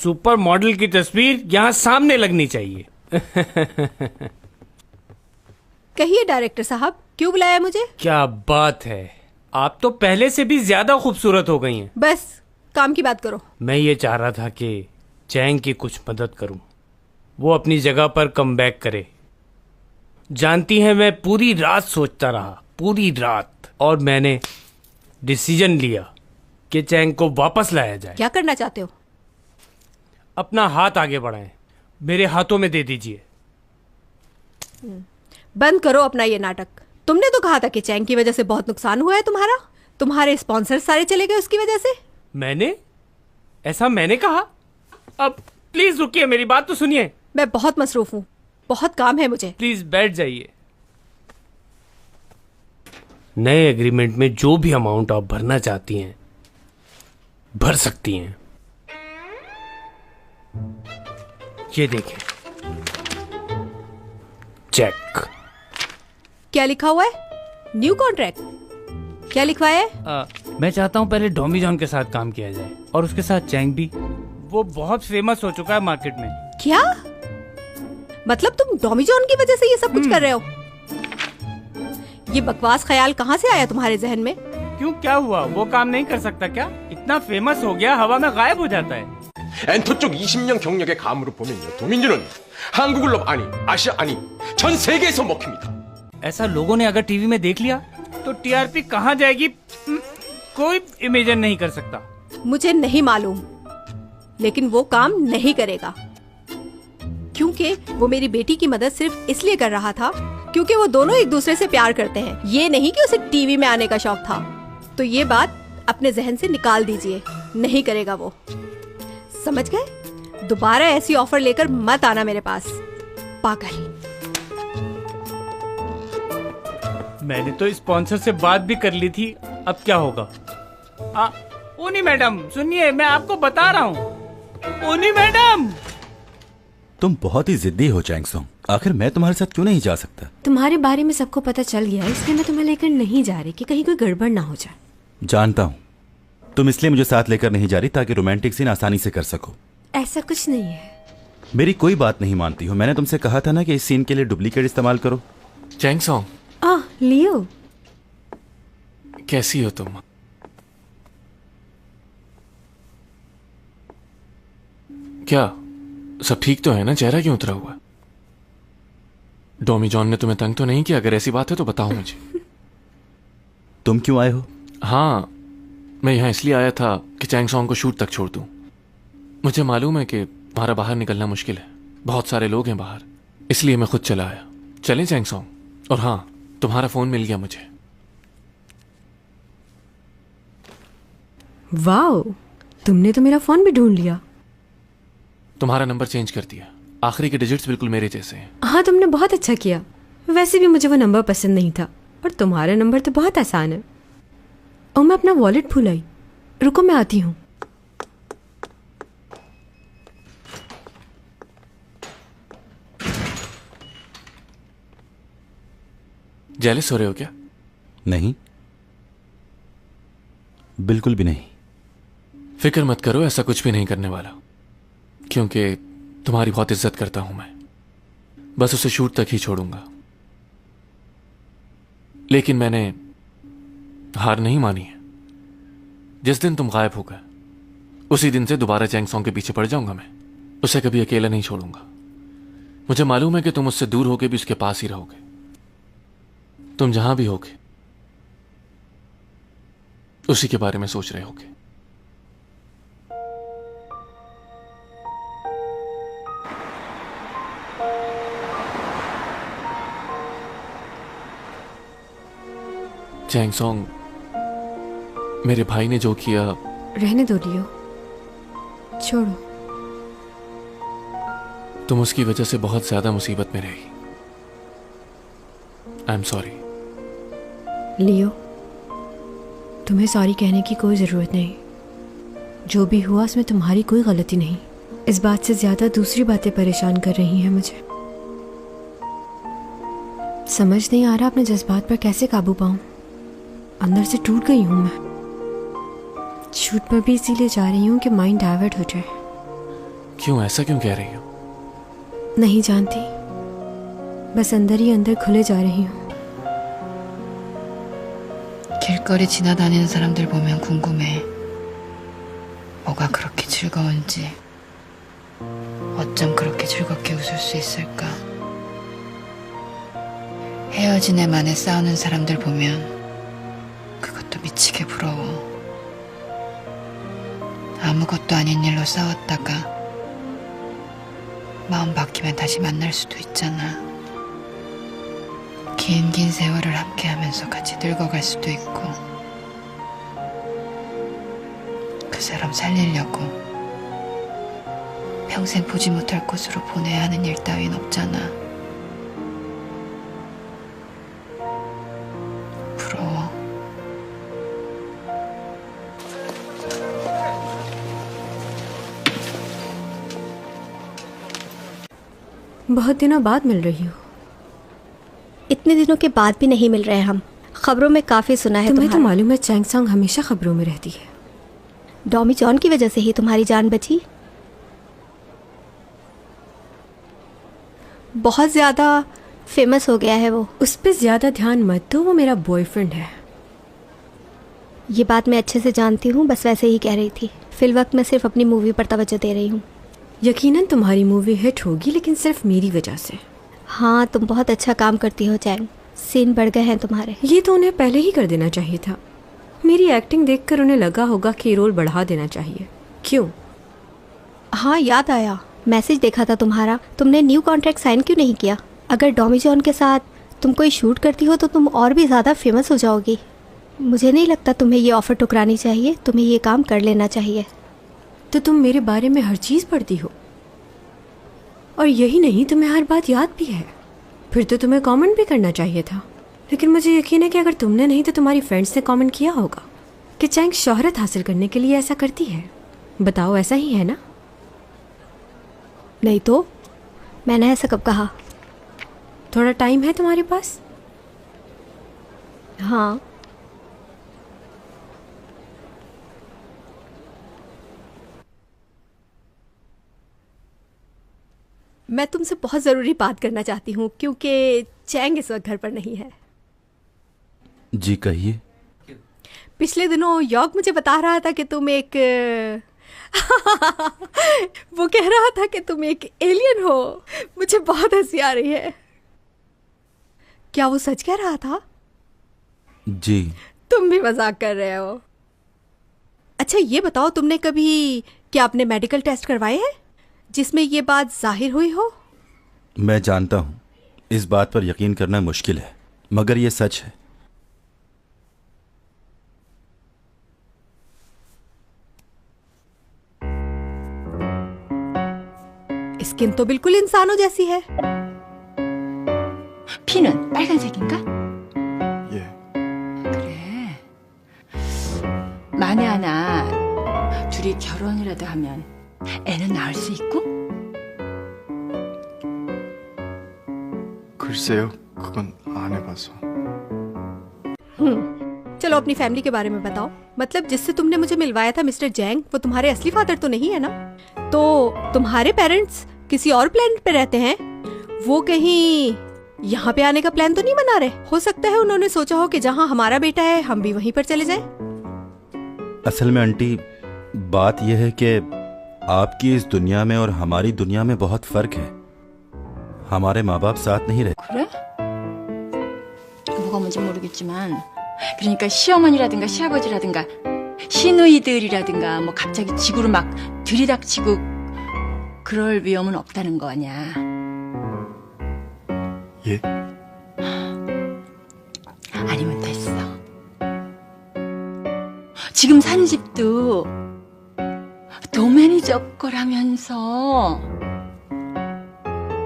सुपर मॉडल की तस्वीर यहाँ सामने लगनी चाहिए। कहिए डायरेक्टर साहब, क्यों बुलाया मुझे? क्या बात है, आप तो पहले से भी ज्यादा खूबसूरत हो गई हैं। बस काम की बात करो। मैं ये चाह रहा था कि चैंग की कुछ मदद करूं, वो अपनी जगह पर कम बैक करे। जानती हैं मैं पूरी रात सोचता रहा, पूरी रात, और मैंने डिसीजन लिया कि चैंग को वापस लाया जाए। क्या करना चाहते हो? अपना हाथ आगे बढ़ाएं, मेरे हाथों में दे दीजिए। बंद करो अपना ये नाटक। तुमने तो कहा था कि चैंग की वजह से बहुत नुकसान हुआ है तुम्हारा। तुम्हारे स्पॉन्सर सारे चले गए उसकी वजह से। मैंने? ऐसा मैंने कहा? अब प्लीज रुकिए, मेरी बात तो सुनिए। मैं बहुत मसरूफ हूँ, बहुत काम है मुझे। प्लीज बैठ जाइए। नए एग्रीमेंट में जो भी अमाउंट आप भरना चाहती हैं भर सकती हैं। ये देखें, चेक। क्या लिखा हुआ है? New contract? क्या लिखवाया है? मैं चाहता हूं पहले डॉमी जॉन के साथ काम किया जाए और उसके साथ चैंग भी। वो बहुत फेमस हो चुका है मार्केट में। क्या मतलब तुम डॉमी जॉन की वजह से ये सब कुछ कर रहे हो? ये बकवास ख्याल कहाँ से आया तुम्हारे जहन में? क्यों, क्या हुआ? वो काम नहीं कर सकता क्या? इतना फेमस हो गया, हवा में गायब हो जाता है। 엔터 쪽 20년 경력의 감으로 보면요, 도민준은 한국을 아니 아시아 아니 전 세계에서 먹힙니다. ऐसा लोगों ने अगर टीवी में देख लिया तो टीआरपी कहाँ जाएगी कोई इमेजिन नहीं कर सकता। मुझे नहीं मालूम, लेकिन वो काम नहीं करेगा, क्योंकि वो मेरी बेटी की मदद सिर्फ इसलिए कर रहा था क्योंकि वो दोनों एक दूसरे से प्यार करते हैं। ये नहीं कि उसे टीवी में आने का शौक था। तो ये बात अपने जहन से निकाल दीजिए, नहीं करेगा वो। समझ गए? दोबारा ऐसी ऑफर लेकर मत आना मेरे पास, पागल। मैंने तो स्पॉन्सर से बात भी कर ली थी, अब क्या होगा? ओनी मैडम सुनिए, मैं आपको बता रहा हूँ। ओनी मैडम, तुम बहुत ही जिद्दी हो चैंग सोंग। आखिर मैं तुम्हारे साथ क्यों नहीं जा सकता? तुम्हारे बारे में सबको पता चल गया, इसलिए मैं तुम्हें लेकर नहीं जा रही कि कहीं कोई गड़बड़ ना हो जाए। जानता हूँ, तुम इसलिए मुझे साथ लेकर नहीं जा रही ताकि रोमांटिक सीन आसानी से कर सको। ऐसा कुछ नहीं है। मेरी कोई बात नहीं मानती हो। मैंने तुमसे कहा था ना कि इस सीन के लिए डुप्लीकेट इस्तेमाल करो। चैंग सोंग, लियो, कैसी हो तुम? क्या सब ठीक तो है ना? चेहरा क्यों उतरा हुआ? डॉमी जॉन ने तुम्हें तंग तो नहीं किया? अगर ऐसी बात है तो बताओ मुझे। तुम क्यों आए हो? हाँ, मैं यहाँ इसलिए आया था कि चैंग सोंग को शूट तक छोड़ दूं। मुझे मालूम है कि तुम्हारा बाहर निकलना मुश्किल है, बहुत सारे लोग हैं बाहर, इसलिए मैं खुद चला आया। चलें चैंग सोंग? और हाँ, तुम्हारा फोन मिल गया मुझे। वाओ, तुमने तो मेरा फोन भी ढूंढ लिया। तुम्हारा नंबर चेंज कर दिया, आखिरी के डिजिट्स बिल्कुल मेरे जैसे हैं। हाँ, तुमने बहुत अच्छा किया। वैसे भी मुझे वो नंबर पसंद नहीं था, और तुम्हारा नंबर तो बहुत आसान है। और मैं अपना वॉलेट भूल आई। रुको, मैं आती हूँ। जेलस हो रहे हो क्या? नहीं, बिल्कुल भी नहीं। फिक्र मत करो, ऐसा कुछ भी नहीं करने वाला। क्योंकि तुम्हारी बहुत इज्जत करता हूं मैं। बस उसे शूट तक ही छोड़ूंगा। लेकिन मैंने हार नहीं मानी है। जिस दिन तुम गायब हो गए उसी दिन से दोबारा चैंग सॉन्ग के पीछे पड़ जाऊंगा मैं। उसे कभी अकेला नहीं छोड़ूंगा। मुझे मालूम है कि तुम उससे दूर होके भी उसके पास ही रहोगे। तुम जहां भी होगे उसी के बारे में सोच रहे होगे। चैंग सॉन्ग, मेरे भाई ने जो किया। रहने दो लियो, छोड़ो। तुम उसकी वजह से बहुत ज्यादा मुसीबत में रही। I am sorry. लियो, तुम्हें सॉरी कहने की कोई ज़रूरत नहीं। जो भी हुआ उसमें तुम्हारी कोई गलती नहीं। इस बात से ज़्यादा दूसरी बातें परेशान कर रही हैं मुझे। समझ नहीं आ रहा अपने जज्बात पर कैसे काबू पाऊं। अंदर से टूट गई हूं मैं। शूट पर भी इसीलिए जा रही हूं कि माइंड डाइवर्ट हो जाए। क्यों, ऐसा क्यों कह रही हो? नहीं जानती, बस अंदर ही अंदर खुले जा रही हूं। 길거리 지나다니는 사람들 보면 궁금해. 뭐가 그렇게 즐거운지, 어쩜 그렇게 즐겁게 웃을 수 있을까? 헤어진 애 만에 싸우는 사람들 보면 그것도 미치게 부러워. 아무것도 아닌 일로 싸웠다가 마음 바뀌면 다시 만날 수도 있잖아. 긴 세월을 함께하면서 같이 늙어갈 수도 있고. 그 사람 살리려고 평생 보지 못할 곳으로 보내야 하는 일 따윈 없잖아. 부러워. बहुत दिनों बाद मिल रही हो। इतने दिनों के बाद भी नहीं मिल रहे हम। खबरों में काफी सुना है। तुम्हें तो मालूम है चैंग सॉन्ग हमेशा खबरों में रहती है। डॉमी जॉन की वजह से ही तुम्हारी जान बची। बहुत ज्यादा फेमस हो गया है वो। उस पर ज्यादा ध्यान मत दो, वो मेरा बॉयफ्रेंड है। ये बात मैं अच्छे से जानती हूँ, बस वैसे ही कह रही थी। फिलवक्त मैं सिर्फ अपनी मूवी पर तवज्जो दे रही हूँ। यकीनन तुम्हारी मूवी हिट होगी, लेकिन सिर्फ मेरी वजह से। हाँ, तुम बहुत अच्छा काम करती हो चैंग। सीन बढ़ गए हैं तुम्हारे। ये तो उन्हें पहले ही कर देना चाहिए था। मेरी एक्टिंग देखकर उन्हें लगा होगा कि रोल बढ़ा देना चाहिए। क्यों? हाँ, याद आया, मैसेज देखा था तुम्हारा। तुमने न्यू कॉन्ट्रैक्ट साइन क्यों नहीं किया? अगर डॉमी जॉन के साथ तुम कोई शूट करती हो तो तुम और भी ज़्यादा फेमस हो जाओगी। मुझे नहीं लगता तुम्हें ये ऑफ़र ठुकरानी चाहिए। तुम्हें ये काम कर लेना चाहिए। तो तुम मेरे बारे में हर चीज़ पढ़ती हो, और यही नहीं, तुम्हें हर बात याद भी है। फिर तो तुम्हें कमेंट भी करना चाहिए था। लेकिन मुझे यकीन है कि अगर तुमने नहीं तो तुम्हारी फ्रेंड्स ने कमेंट किया होगा कि चैंग शोहरत हासिल करने के लिए ऐसा करती है। बताओ, ऐसा ही है ना? नहीं तो मैंने ऐसा कब कहा? थोड़ा टाइम है तुम्हारे पास? हाँ। मैं तुमसे बहुत ज़रूरी बात करना चाहती हूँ, क्योंकि चैंग इस वक्त घर पर नहीं है। जी कहिए। पिछले दिनों यॉर्क मुझे बता रहा था कि तुम एक वो कह रहा था कि तुम एक एलियन हो। मुझे बहुत हंसी आ रही है। क्या वो सच कह रहा था? जी। तुम भी मजाक कर रहे हो। अच्छा ये बताओ, तुमने कभी क्या अपने मेडिकल टेस्ट करवाए हैं जिसमें ये बात जाहिर हुई हो? मैं जानता हूं इस बात पर यकीन करना मुश्किल है, मगर ये सच है। स्किन तो बिल्कुल इंसानों जैसी है। 피는 빨간색인가? 예. 그래. 만에 하나 둘이 결혼이라도 하면 애는 낳을 수 있고? 글쎄요, 그건 안 해봐서. चलो अपनी फैमिली के बारे में बताओ। मतलब जिससे तुमने मुझे मिलवाया था मिस्टर जैंग, वो तुम्हारे असली फादर तो नहीं है ना? तो तुम्हारे पेरेंट्स किसी और प्लेनेट पे रहते हैं? वो कहीं यहाँ पे आने का प्लान तो नहीं बना रहे? हो सकता है उन्होंने सोचा हो कि जहाँ हमारा बेटा है हम भी वहीं पर चले जाएं। असल में आंटी, बात यह है कि आपकी इस दुनिया में और हमारी दुनिया में बहुत फर्क है। हमारे माँ बाप साथ नहीं रहते। 그래? 뭐가 뭔지 모르겠지만 그러니까 시어머니라든가 시아버지라든가 시누이들이라든가 뭐 갑자기 지구로 막 들이닥치고 그럴 위험은 없다는 거 아니야. 예? 아니면 됐어. 지금 산 집도 도매니저 거라면서.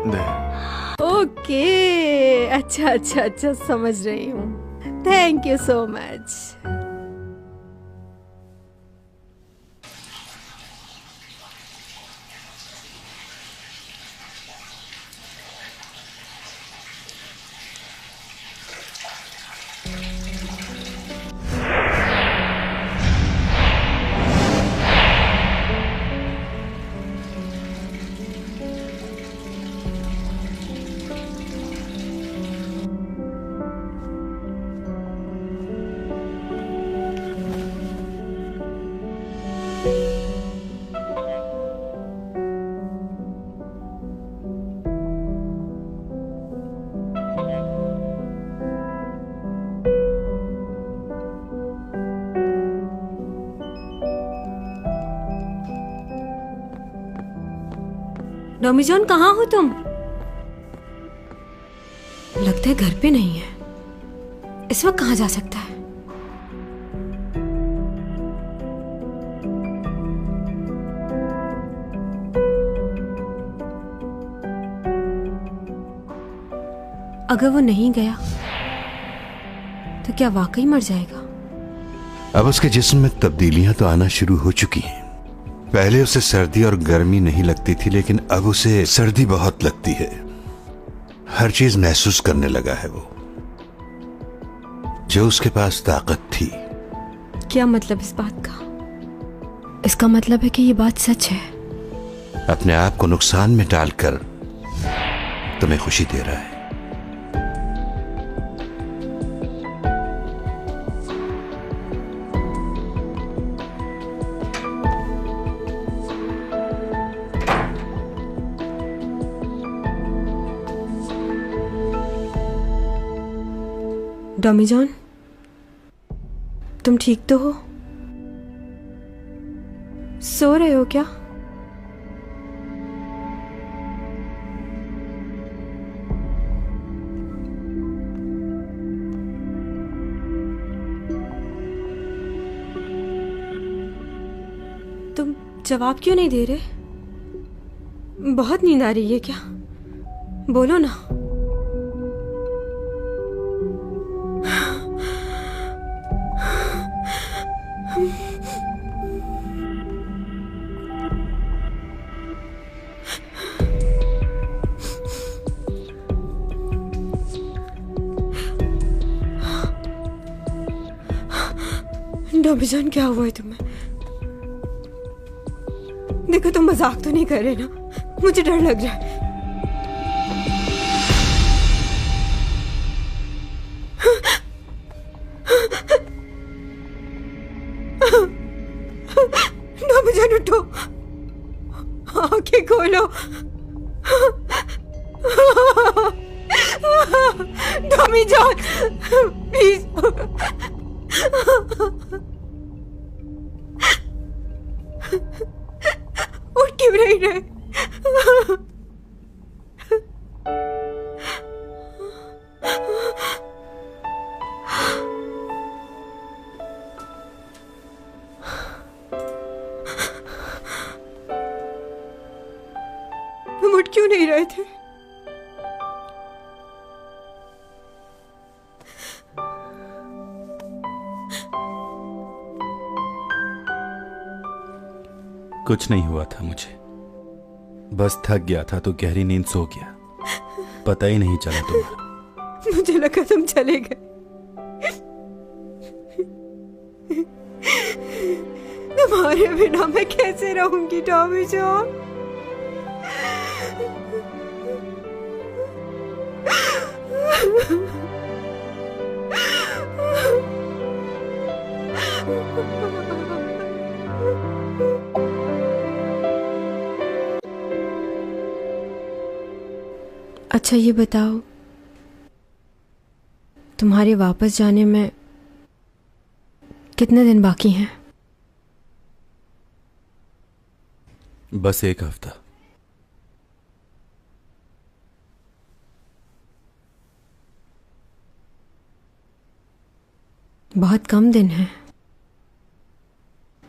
네. ओके, अच्छा अच्छा अच्छा, समझ रही हूँ। Thank you so much. डोमिजोन, कहाँ हो तुम? लगता है घर पे नहीं है। इस वक्त कहाँ जा सकता है? अगर वो नहीं गया तो क्या वाकई मर जाएगा? अब उसके जिस्म में तब्दीलियां तो आना शुरू हो चुकी हैं। पहले उसे सर्दी और गर्मी नहीं लगती थी, लेकिन अब उसे सर्दी बहुत लगती है। हर चीज महसूस करने लगा है वो, जो उसके पास ताकत थी। क्या मतलब इस बात का? इसका मतलब है कि ये बात सच है। अपने आप को नुकसान में डालकर तुम्हें खुशी दे रहा है। डोमिजोन, तुम ठीक तो हो? सो रहे हो क्या? तुम जवाब क्यों नहीं दे रहे? बहुत नींद आ रही है क्या? बोलो ना। डोमिजोन, क्या हुआ है तुम्हें? देखो, तुम मजाक तो नहीं कर रहे ना? मुझे डर लग रहा है। डोमिजोन, उठो, आंखें खोलो। डोमिजोन, प्लीज। उठ क्यों नहीं रहे? तुम उठ क्यों नहीं रहे थे? कुछ नहीं हुआ था मुझे, बस थक गया था तो गहरी नींद सो गया, पता ही नहीं चला तुम्हारा। मुझे लगा तुम चले गए। तुम्हारे बिना मैं कैसे रहूंगी टॉमी जॉन? अच्छा ये बताओ, तुम्हारे वापस जाने में कितने दिन बाकी हैं? बस 1 हफ्ता। बहुत कम दिन हैं।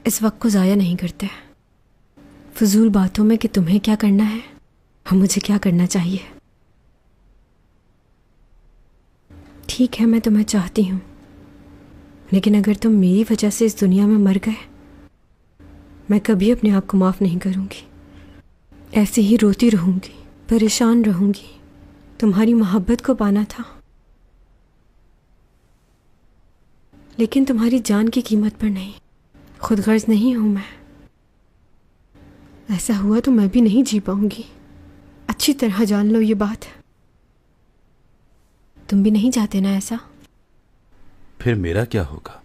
इस वक्त को ज़ाया नहीं करते फजूल बातों में कि तुम्हें क्या करना है और मुझे क्या करना चाहिए। ठीक है, मैं तुम्हें चाहती हूँ, लेकिन अगर तुम मेरी वजह से इस दुनिया में मर गए, मैं कभी अपने आप को माफ़ नहीं करूँगी। ऐसे ही रोती रहूँगी, परेशान रहूँगी। तुम्हारी मोहब्बत को पाना था, लेकिन तुम्हारी जान की कीमत पर नहीं। खुदगर्ज नहीं हूँ मैं। ऐसा हुआ तो मैं भी नहीं जी पाऊंगी। अच्छी तरह जान लो ये बात। तुम भी नहीं चाहते ना ऐसा? फिर मेरा क्या होगा?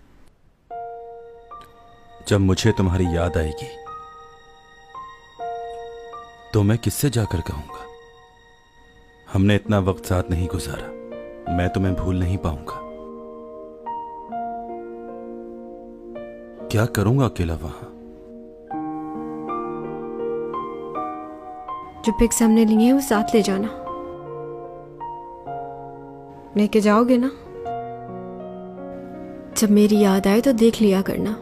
जब मुझे तुम्हारी याद आएगी तो मैं किससे जाकर कहूंगा हमने इतना वक्त साथ नहीं गुजारा, मैं तुम्हें भूल नहीं पाऊंगा। क्या करूंगा अकेला वहां? जो पिक्स हमने लिए हैं वो साथ ले जाना। लेके जाओगे ना? जब मेरी याद आए तो देख लिया करना।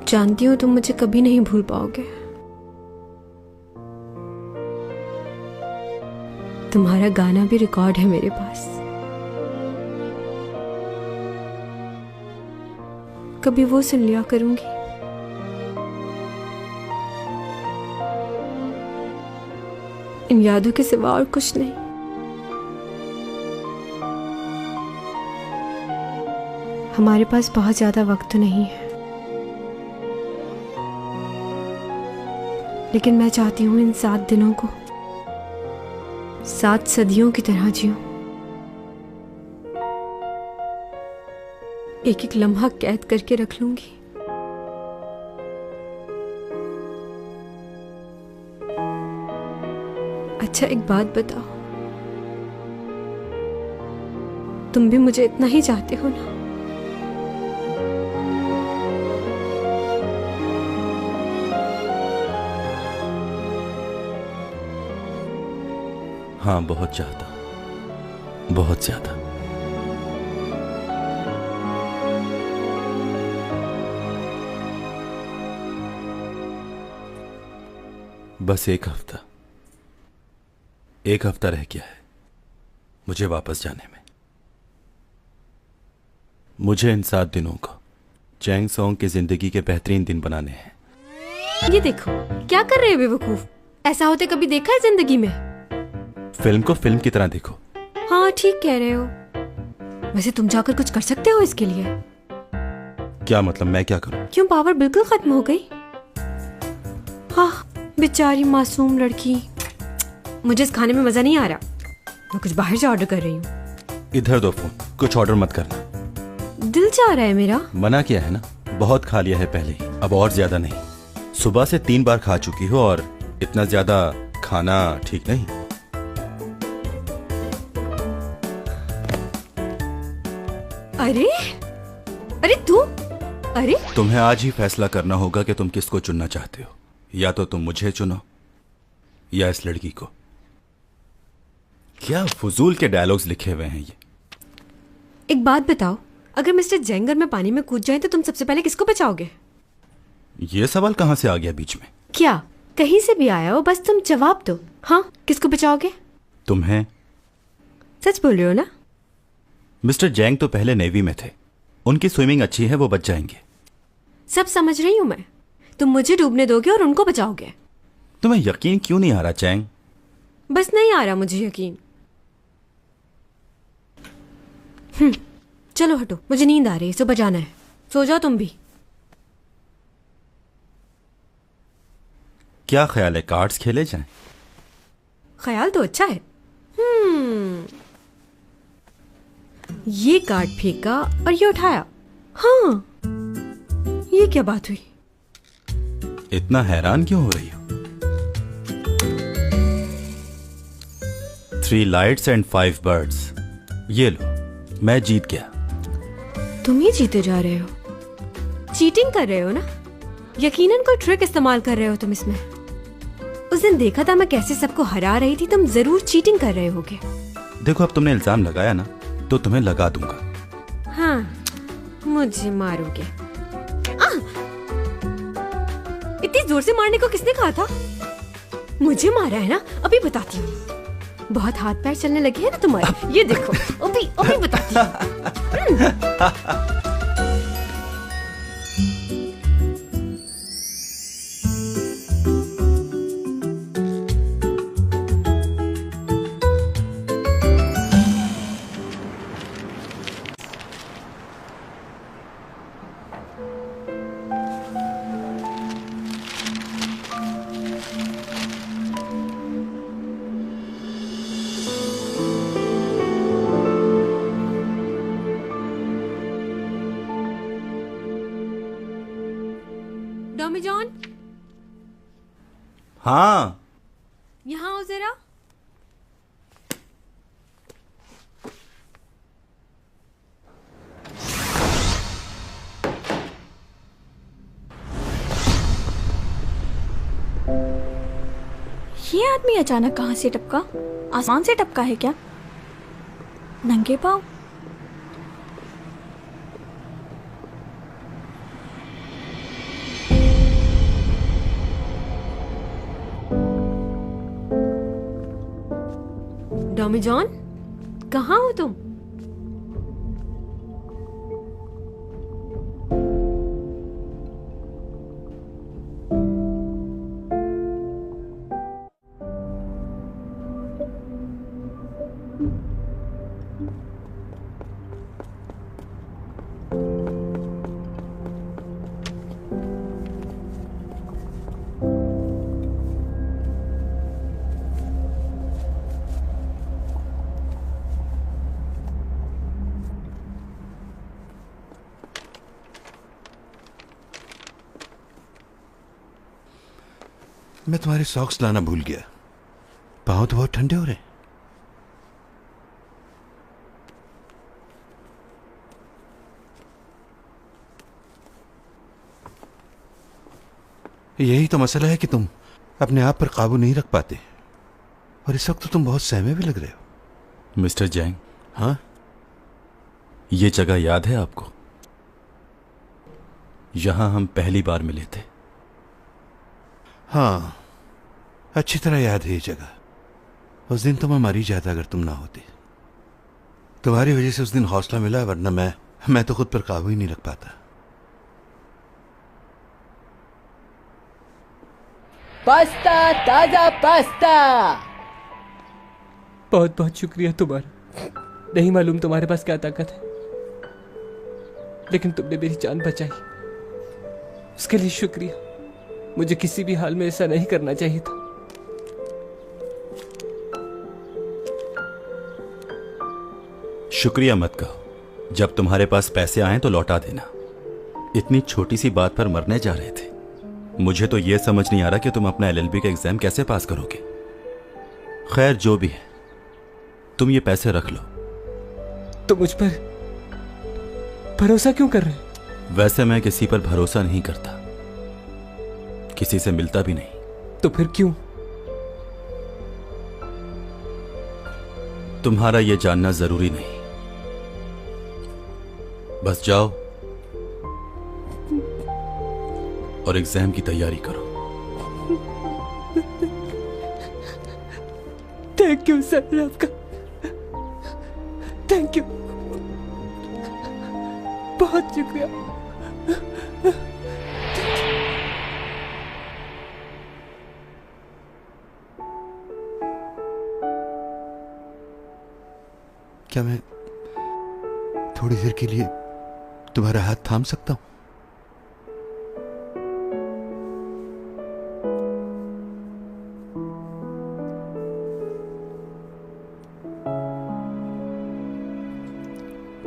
जानती हूं तुम मुझे कभी नहीं भूल पाओगे। तुम्हारा गाना भी रिकॉर्ड है मेरे पास। कभी वो सुन लिया करूंगी। इन यादों के सिवा और कुछ नहीं। हमारे पास बहुत ज्यादा वक्त तो नहीं है, लेकिन मैं चाहती हूं इन 7 दिनों को 7 सदियों की तरह जियूं। एक एक लम्हा कैद करके रख लूंगी। अच्छा एक बात बताओ, तुम भी मुझे इतना ही चाहते हो ना? हाँ, बहुत चाहता, बहुत ज्यादा। बस 1 हफ्ता, 1 हफ्ता रह गया है मुझे वापस जाने में। मुझे इन 7 दिनों को चैंग सॉन्ग की जिंदगी के बेहतरीन दिन बनाने हैं। ये देखो क्या कर रहे हो बेवकूफ। ऐसा होते कभी देखा है जिंदगी में? फिल्म को फिल्म की तरह देखो। हाँ ठीक कह रहे हो। वैसे तुम जाकर कुछ कर सकते हो इसके लिए? क्या मतलब, मैं क्या करूं? क्यों, पावर बिल्कुल खत्म हो गई? हाँ बेचारी मासूम लड़की। मुझे इस खाने में मजा नहीं आ रहा। मैं कुछ बाहर से ऑर्डर कर रही हूँ। इधर दो फोन, कुछ ऑर्डर मत करना। दिल चाह रहा है मेरा। मना किया है ना, बहुत खा लिया है पहले ही, अब और ज्यादा नहीं। सुबह से 3 बार खा चुकी हो और इतना ज्यादा खाना ठीक नहीं। अरे अरे तू, अरे तुम्हें आज ही फैसला करना होगा कि तुम किसको चुनना चाहते हो। या तो तुम मुझे चुनो या इस लड़की को। क्या फजूल के डायलॉग्स लिखे हुए हैं ये। एक बात बताओ, अगर मिस्टर जेंगर में पानी में कूद जाए तो तुम सबसे पहले किसको बचाओगे? ये सवाल कहां से आ गया बीच में? क्या कहीं से भी आया हो, बस तुम जवाब दो। हाँ, किसको बचाओगे? तुम्हें। सच बोल रहे हो ना? मिस्टर जैंग तो पहले नेवी में थे, उनकी स्विमिंग अच्छी है, वो बच जाएंगे। सब समझ रही हूं मैं। तुम मुझे डूबने दोगे और उनको बचाओगे। तुम्हें यकीन क्यों नहीं आ रहा चैंग? बस नहीं आ रहा मुझे यकीन। चलो हटो, मुझे नींद आ रही है, सुबह जाना है। सो जाओ तुम भी। क्या ख्याल है, कार्ड्स खेले जाएं? ख्याल तो अच्छा है। ये कार्ड फेंका और ये उठाया। हाँ, ये क्या बात हुई? इतना हैरान क्यों हो रही हो? 3 लाइट्स एंड 5 बर्ड्स। ये लो, मैं जीत गया। तुम ही जीते जा रहे हो। चीटिंग कर रहे हो ना? यकीनन कोई ट्रिक इस्तेमाल कर रहे हो तुम इसमें। उस दिन देखा था मैं कैसे सबको हरा रही थी, तुम जरूर चीटिंग कर रहे होगे। देखो, अब तुमने इल्जाम लगाया ना, तो तुम्हें लगा दूंगा। हाँ, मुझे मारोगे। इतनी जोर से मारने को किसने कहा था? मुझे मारा है ना, अभी बताती हूँ। बहुत हाथ पैर चलने लगे हैं ना तुम्हारे, ये देखो, अभी बताती हूँ। टॉमी जॉन, हाँ, यहाँ आओ जरा। ये आदमी अचानक कहाँ से टपका? आसमान से टपका है क्या? नंगे पाँव? टॉमी जॉन, कहाँ हो तुम? मैं तुम्हारे सॉक्स लाना भूल गया। पाँव तो बहुत ठंडे हो रहे हैं। यही तो मसला है कि तुम अपने आप पर काबू नहीं रख पाते, और इस वक्त तो तुम बहुत सहमे भी लग रहे हो। मिस्टर जैंग। हाँ, ये जगह याद है आपको? यहां हम पहली बार मिले थे। हाँ, अच्छी तरह याद है ये जगह। उस दिन तो मैं मर ही जाता अगर तुम ना होते। तुम्हारी वजह से उस दिन हौसला मिला, वरना मैं तो खुद पर काबू ही नहीं रख पाता। पास्ता, ताजा पास्ता। बहुत बहुत शुक्रिया तुम्हारा। नहीं मालूम तुम्हारे पास क्या ताकत है, लेकिन तुमने मेरी जान बचाई, उसके लिए शुक्रिया। मुझे किसी भी हाल में ऐसा नहीं करना चाहिए था। शुक्रिया मत कहो। जब तुम्हारे पास पैसे आए तो लौटा देना। इतनी छोटी सी बात पर मरने जा रहे थे। मुझे तो यह समझ नहीं आ रहा कि तुम अपना एलएलबी का एग्जाम कैसे पास करोगे। खैर, जो भी है, तुम ये पैसे रख लो। तुम मुझ पर भरोसा क्यों कर रहे हो? वैसे मैं किसी पर भरोसा नहीं करता, किसी से मिलता भी नहीं। तो फिर क्यों? तुम्हारा यह जानना जरूरी नहीं। बस जाओ और एग्जाम की तैयारी करो। थैंक यू सर, आपका थैंक यू, बहुत शुक्रिया। क्या मैं थोड़ी देर के लिए तुम्हारा हाथ थाम सकता हूं?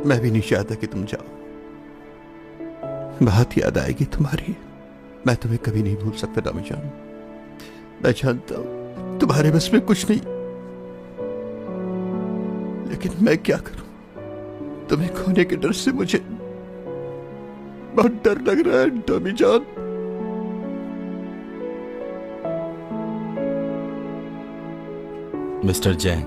मैं भी नहीं चाहता कि तुम जाओ। बहुत याद आएगी तुम्हारी। मैं तुम्हें कभी नहीं भूल सकता डॉमी जान। मैं जानता हूं तुम्हारे बस में कुछ नहीं, लेकिन मैं क्या करूं? तुम्हें खोने के डर से मुझे बहुत डर लग रहा है डॉमी जान। मिस्टर जैंग,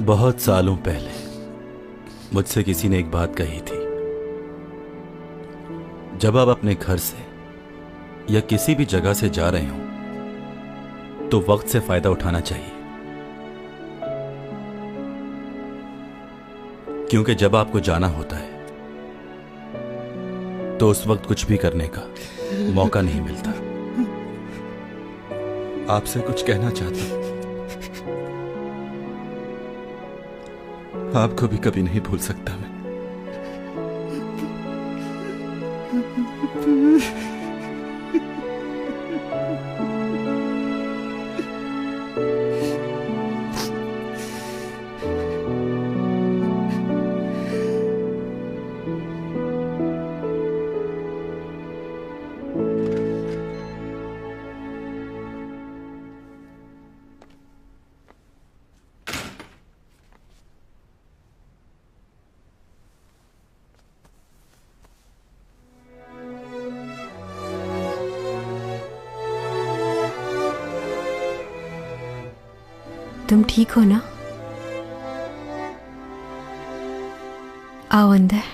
बहुत सालों पहले मुझसे किसी ने एक बात कही थी, जब आप अपने घर से या किसी भी जगह से जा रहे हो तो वक्त से फायदा उठाना चाहिए, क्योंकि जब आपको जाना होता है तो उस वक्त कुछ भी करने का मौका नहीं मिलता। आपसे कुछ कहना चाहता हूं, आपको भी कभी नहीं भूल सकता मैं। तुम ठीक हो ना? आओ अंदर।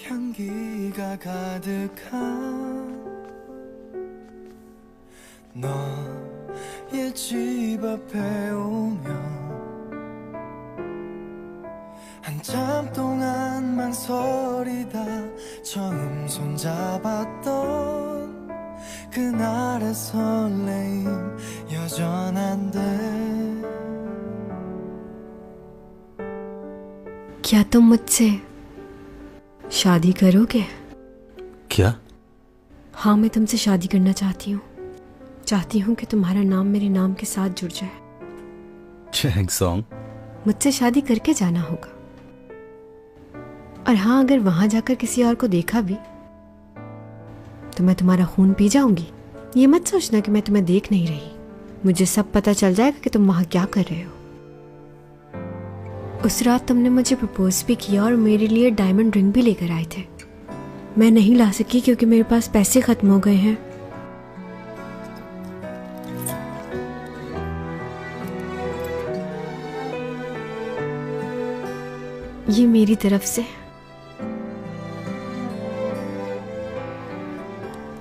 향기가 가득한 너의 집 앞에 오면 한참 동안 망설이다 처음 손잡았던 그날의 설레임 여전한데 क्या तुम मुझसे शादी करोगे? क्या? हाँ, मैं तुमसे शादी करना चाहती हूँ। चाहती हूँ कि तुम्हारा नाम मेरे नाम के साथ जुड़ जाए। चैंग सॉन्ग, मुझसे शादी करके जाना होगा। और हाँ, अगर वहां जाकर किसी और को देखा भी तो मैं तुम्हारा खून पी जाऊंगी। ये मत सोचना कि मैं तुम्हें देख नहीं रही। मुझे सब पता चल जाएगा कि तुम वहां क्या कर रहे हो। उस रात तुमने मुझे प्रपोज भी किया और मेरे लिए डायमंड रिंग भी लेकर आए थे। मैं नहीं ला सकी क्योंकि मेरे पास पैसे खत्म हो गए हैं। ये मेरी तरफ से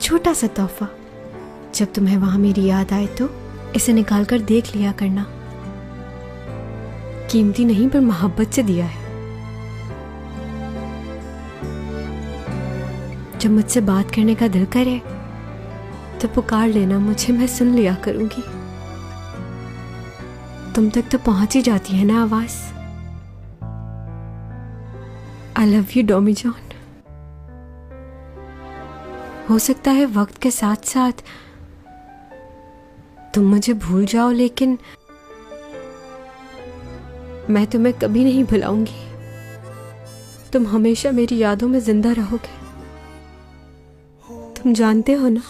छोटा सा तोहफा। जब तुम्हें वहां मेरी याद आए तो इसे निकाल कर देख लिया करना। कीमती नहीं पर मोहब्बत से दिया है। जब मुझसे बात करने का दिल करे तो पुकार लेना मुझे, मैं सुन लिया करूंगी। तुम तक तो पहुंच ही जाती है ना आवाज। आई लव यू डॉमी जॉन। हो सकता है वक्त के साथ साथ तुम मुझे भूल जाओ, लेकिन मैं तुम्हें कभी नहीं भुलाऊंगी। तुम हमेशा मेरी यादों में जिंदा रहोगे। तुम जानते हो ना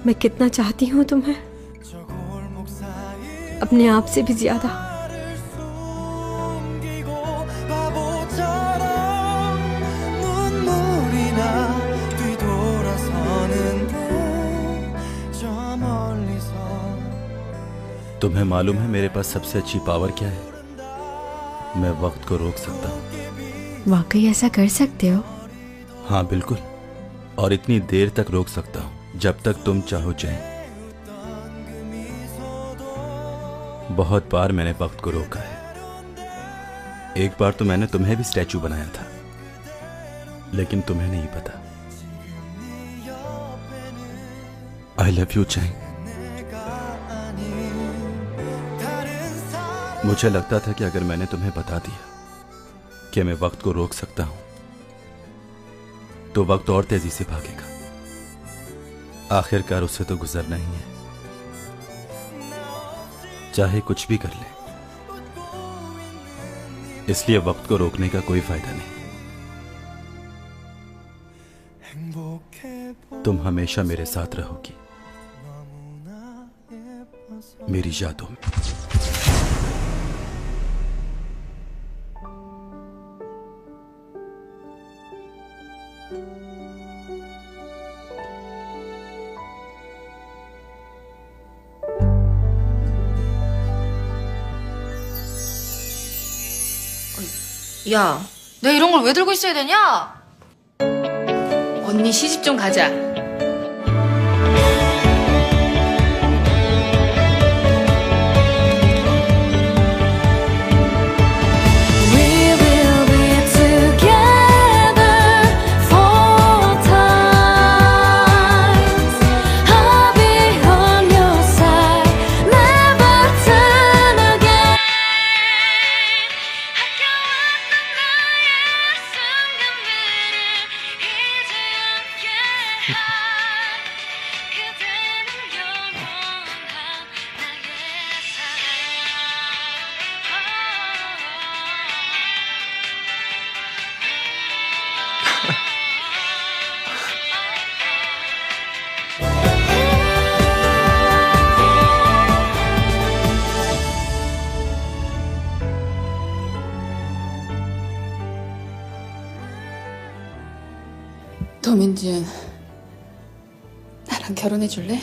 मैं कितना चाहती हूँ तुम्हें, अपने आप से भी ज्यादा। तुम्हें मालूम है मेरे पास सबसे अच्छी पावर क्या है? मैं वक्त को रोक सकता हूँ। वाकई ऐसा कर सकते हो? हाँ बिल्कुल, और इतनी देर तक रोक सकता हूँ जब तक तुम चाहो चाहे। बहुत बार मैंने वक्त को रोका है। एक बार तो मैंने तुम्हें भी स्टैचू बनाया था, लेकिन तुम्हें नहीं पता आई लव यू चैंग। मुझे लगता था कि अगर मैंने तुम्हें बता दिया कि मैं वक्त को रोक सकता हूं तो वक्त और तेजी से भागेगा। आखिरकार उससे तो गुजरना ही है, चाहे कुछ भी कर ले। इसलिए वक्त को रोकने का कोई फायदा नहीं। तुम हमेशा मेरे साथ रहोगी, मेरी यादों में। 야, 내가 이런 걸 왜 들고 있어야 되냐? 언니 시집 좀 가자. 도민준, 나랑 결혼해 줄래?